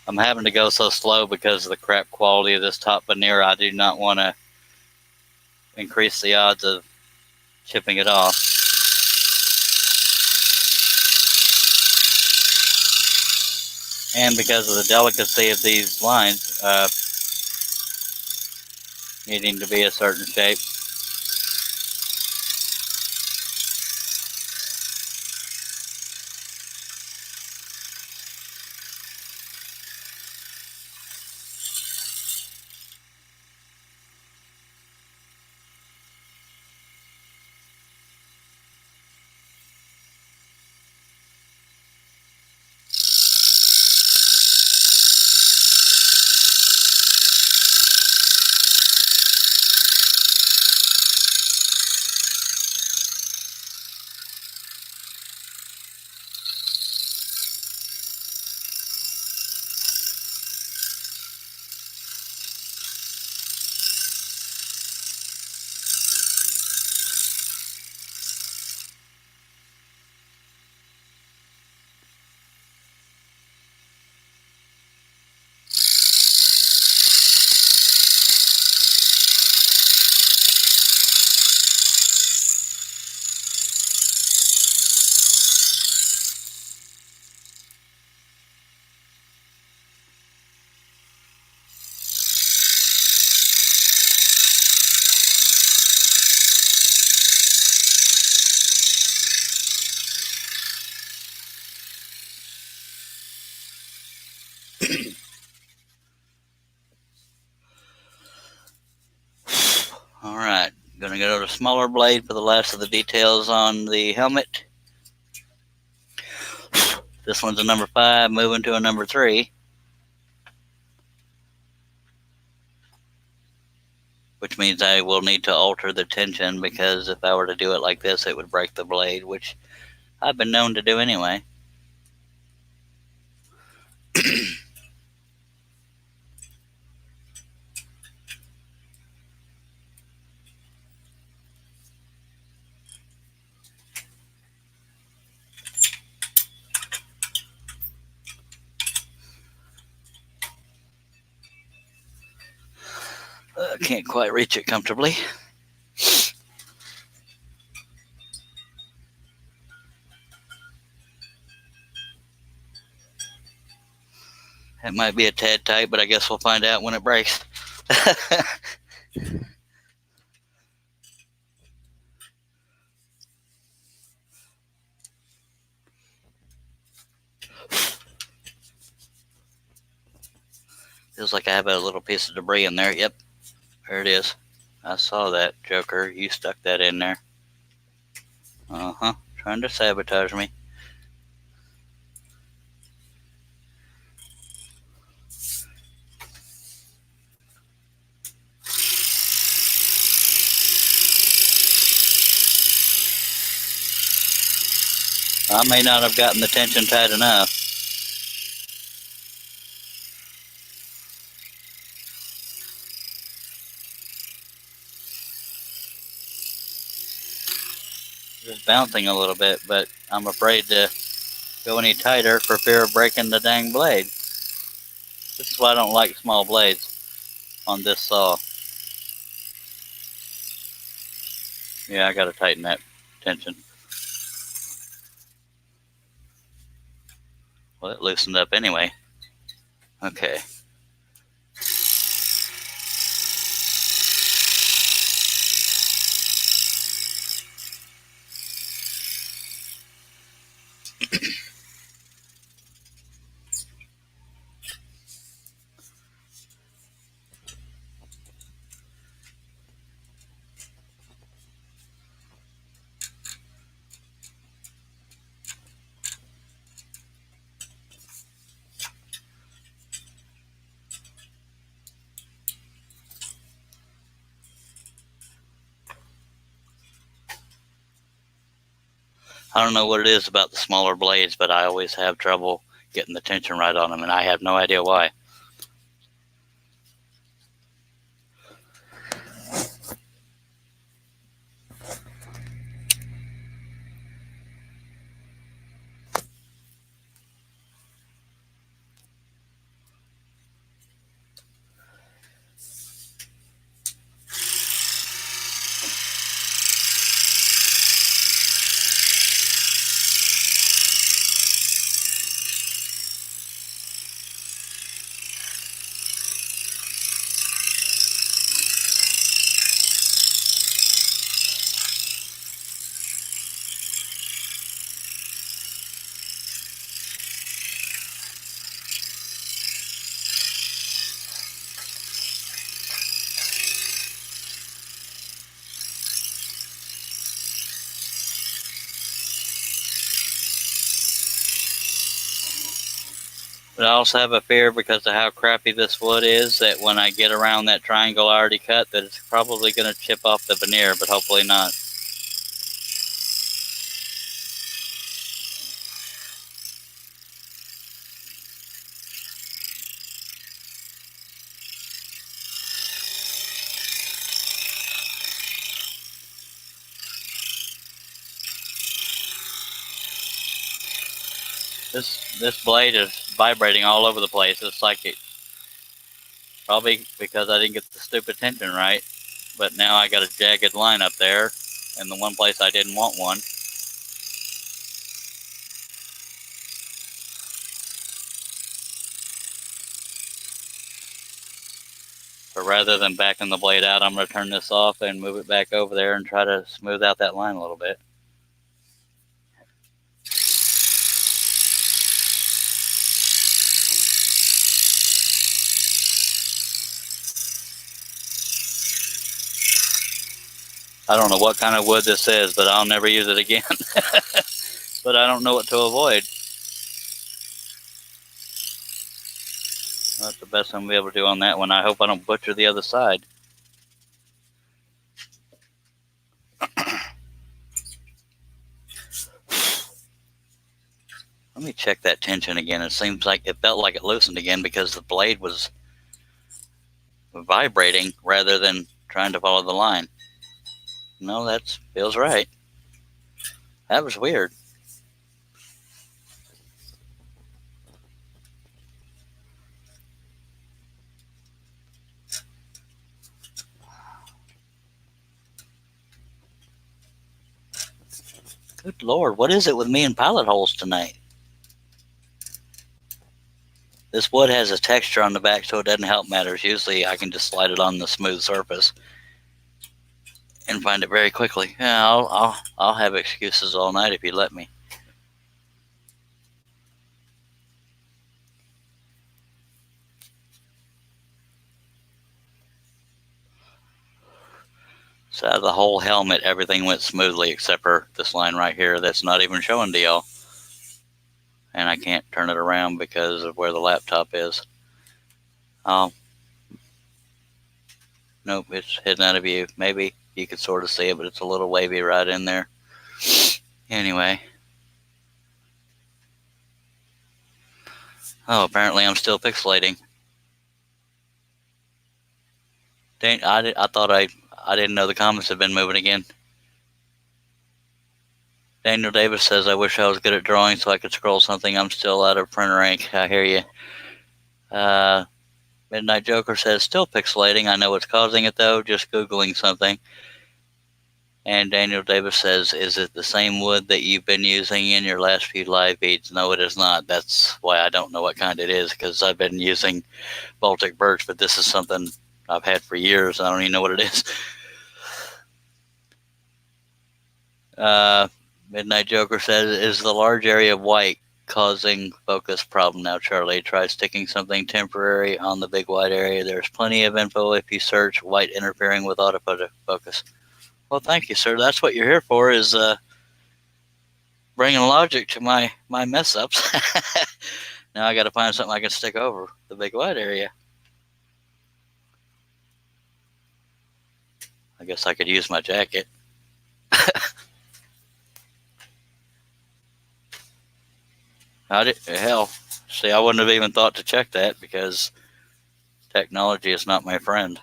I'm having to go so slow because of the crap quality of this top veneer. I do not want to increase the odds of chipping it off. And because of the delicacy of these lines, needing to be a certain shape. Alright, going to go to a smaller blade for the last of the details on the helmet. This one's a number 5, moving to a number 3. Which means I will need to alter the tension, because if I were to do it like this, it would break the blade, which I've been known to do anyway. Can't quite reach it comfortably. It might be a tad tight, but I guess we'll find out when it breaks. Feels like I have a little piece of debris in there. Yep, there it is. I saw that, Joker. You stuck that in there. Uh-huh. Trying to sabotage me. I may not have gotten the tension tight enough. Just bouncing a little bit, but I'm afraid to go any tighter for fear of breaking the dang blade. This is why I don't like small blades on this saw. Yeah, I gotta tighten that tension. Well, it loosened up anyway. Okay. I don't know what it is about the smaller blades, but I always have trouble getting the tension right on them, and I have no idea why. But I also have a fear because of how crappy this wood is that when I get around that triangle I already cut, that it's probably going to chip off the veneer, but hopefully not. This blade is vibrating all over the place. It's like it, probably because I didn't get the stupid tension right. But now I got a jagged line up there in the one place I didn't want one. So rather than backing the blade out, I'm going to turn this off and move it back over there and try to smooth out that line a little bit. I don't know what kind of wood this is, but I'll never use it again. But I don't know what to avoid. That's the best I'm going to be able to do on that one. I hope I don't butcher the other side. Let me check that tension again. It seems like it felt like it loosened again because the blade was vibrating rather than trying to follow the line. No, that feels right. That was weird. Good Lord, what is it with me and pilot holes tonight? This wood has a texture on the back, so it doesn't help matters. Usually I can just slide it on the smooth surface and find it very quickly. Yeah, I'll have excuses all night if you let me. So out of the whole helmet, everything went smoothly except for this line right here that's not even showing to y'all. And I can't turn it around because of where the laptop is. Oh, nope, it's hidden out of view. Maybe you could sort of see it, but it's a little wavy right in there. Anyway. Oh, apparently I'm still pixelating. Dang, I thought I didn't know the comments had been moving again. Daniel Davis says, I wish I was good at drawing so I could scroll something. I'm still out of printer ink. I hear you. Midnight Joker says, still pixelating. I know what's causing it, though. Just Googling something. And Daniel Davis says, is it the same wood that you've been using in your last few live feeds? No, it is not. That's why I don't know what kind it is, because I've been using Baltic birch, but this is something I've had for years. I don't even know what it is. Midnight Joker says, is the large area of white causing focus problem now, Charlie? Try sticking something temporary on the big white area. There's plenty of info if you search white interfering with autofocus. Well, thank you, sir. That's what you're here for, is bringing logic to my mess ups. Now I got to find something I can stick over the big white area. I guess I could use my jacket. Hell, see, I wouldn't have even thought to check that because technology is not my friend.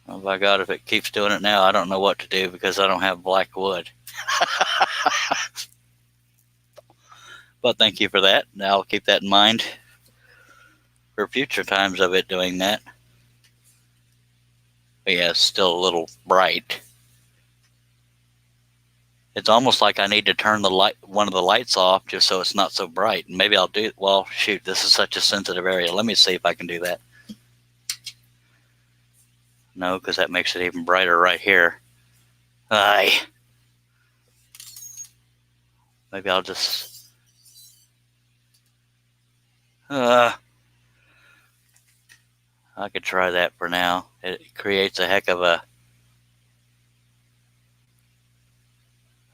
Oh my God, if it keeps doing it now, I don't know what to do because I don't have black wood. But thank you for that. Now I'll keep that in mind for future times of it doing that. But yeah, it's still a little bright. It's almost like I need to turn one of the lights off just so it's not so bright. And maybe I'll do it. Well, shoot, this is such a sensitive area. Let me see if I can do that. No, because that makes it even brighter right here. Aye. Maybe I'll just... I could try that for now. It creates a heck of a...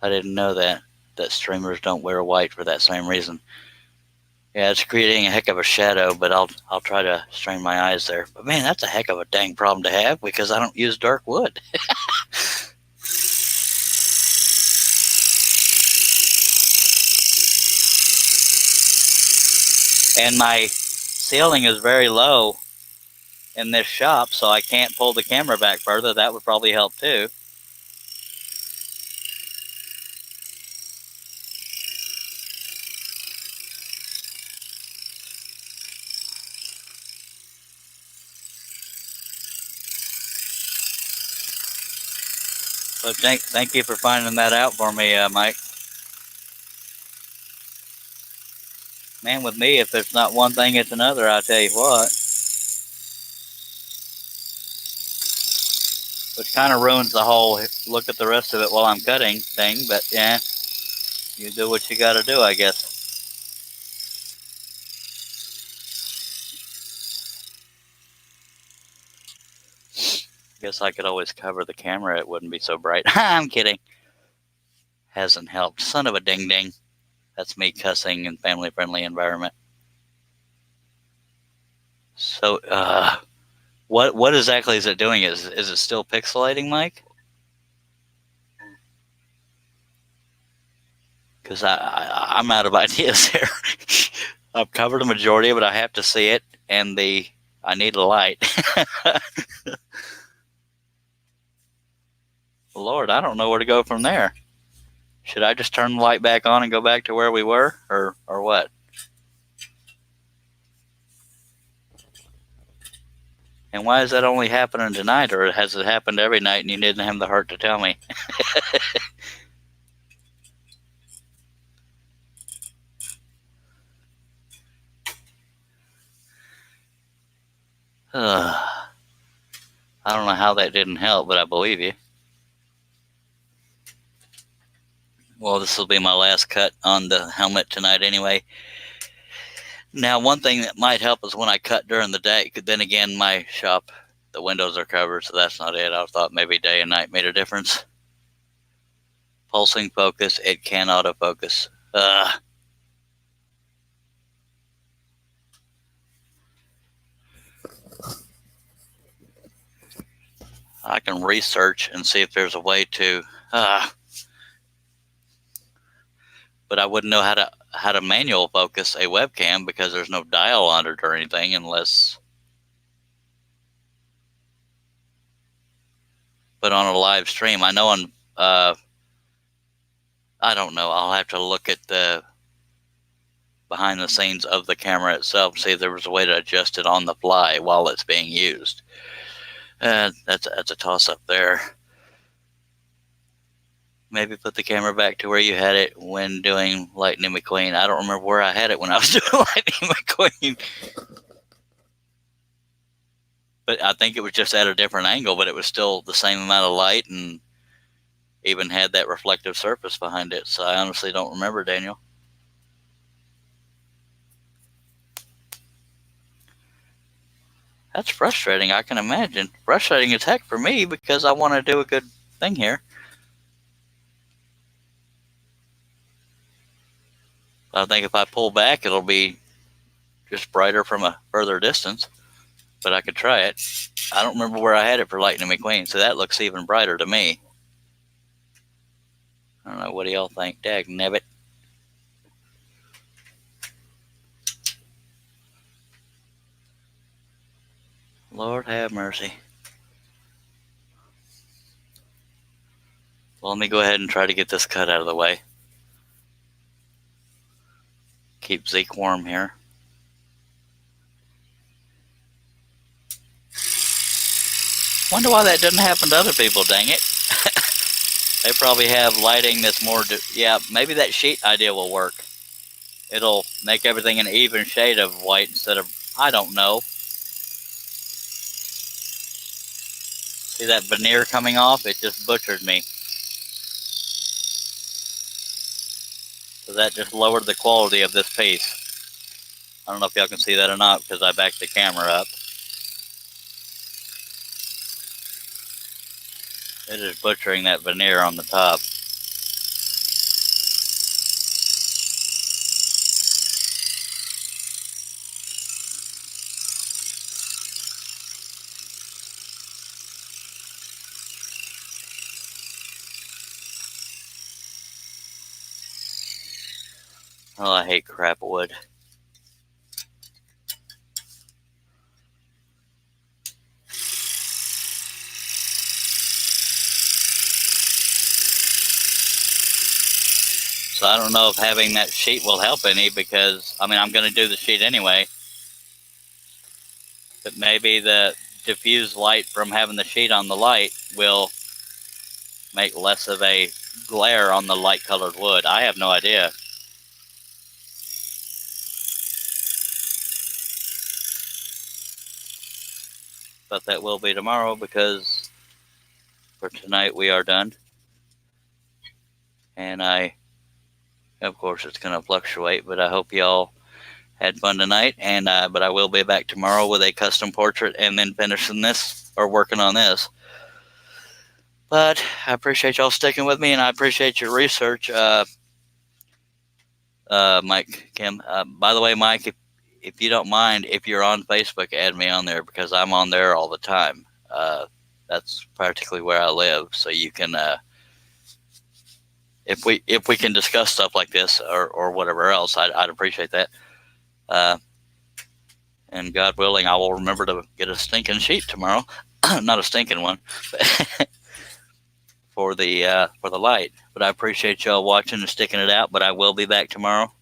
I didn't know that streamers don't wear white for that same reason. Yeah, it's creating a heck of a shadow, but I'll try to strain my eyes there. But man, that's a heck of a dang problem to have because I don't use dark wood. And my ceiling is very low in this shop, so I can't pull the camera back further. That would probably help too. So thank you for finding that out for me, Mike. Man, with me, if it's not one thing, it's another, I'll tell you what. Which kind of ruins the whole look at the rest of it while I'm cutting thing, but yeah, you do what you gotta do, I guess. Guess I could always cover the camera, it wouldn't be so bright. I'm kidding. Hasn't helped. Son of a ding ding. That's me cussing in family friendly environment. So, what exactly is it doing? Is it still pixelating, Mike? Because I'm out of ideas here. I've covered the majority of it. I have to see it, and I need a light. Lord, I don't know where to go from there. Should I just turn the light back on and go back to where we were, or what? And why is that only happening tonight, or has it happened every night and you didn't have the heart to tell me? I don't know how that didn't help, but I believe you. Well, this will be my last cut on the helmet tonight anyway. Now, one thing that might help is when I cut during the day. Then again, my shop, the windows are covered, so that's not it. I thought maybe day and night made a difference. Pulsing focus, it can autofocus. I can research and see if there's a way to, but I wouldn't know how to manual focus a webcam because there's no dial on it or anything unless. But on a live stream, I know on, I don't know. I'll have to look at the behind the scenes of the camera itself, see if there was a way to adjust it on the fly while it's being used. That's a toss up there. Maybe put the camera back to where you had it when doing Lightning McQueen. I don't remember where I had it when I was doing Lightning McQueen. But I think it was just at a different angle, but it was still the same amount of light and even had that reflective surface behind it. So I honestly don't remember, Daniel. That's frustrating, I can imagine. Frustrating as heck for me because I want to do a good thing here. I think if I pull back, it'll be just brighter from a further distance. But I could try it. I don't remember where I had it for Lightning McQueen, so that looks even brighter to me. I don't know. What do y'all think? Dag nabbit. Lord have mercy. Well, let me go ahead and try to get this cut out of the way. Keep Zeke warm here. Wonder why that doesn't happen to other people, dang it. They probably have lighting that's more... yeah, maybe that sheet idea will work. It'll make everything an even shade of white instead of... I don't know. See that veneer coming off? It just butchered me. So that just lowered the quality of this piece. I don't know if y'all can see that or not because I backed the camera up. It is butchering that veneer on the top. Oh, I hate crap wood. So I don't know if having that sheet will help any because, I mean, I'm going to do the sheet anyway. But maybe the diffused light from having the sheet on the light will make less of a glare on the light colored wood. I have no idea. But that will be tomorrow because for tonight we are done. And of course, it's going to fluctuate, but I hope y'all had fun tonight. And but I will be back tomorrow with a custom portrait and then finishing this or working on this. But I appreciate y'all sticking with me, and I appreciate your research, Mike, Kim. By the way, Mike, if you don't mind, if you're on Facebook, add me on there because I'm on there all the time. That's practically where I live, so you can. If we can discuss stuff like this or whatever else, I'd appreciate that. And God willing, I will remember to get a stinking sheet tomorrow. Not a stinking one, but for the light. But I appreciate y'all watching and sticking it out. But I will be back tomorrow.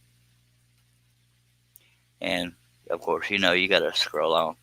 And of course, you know you got to scroll on.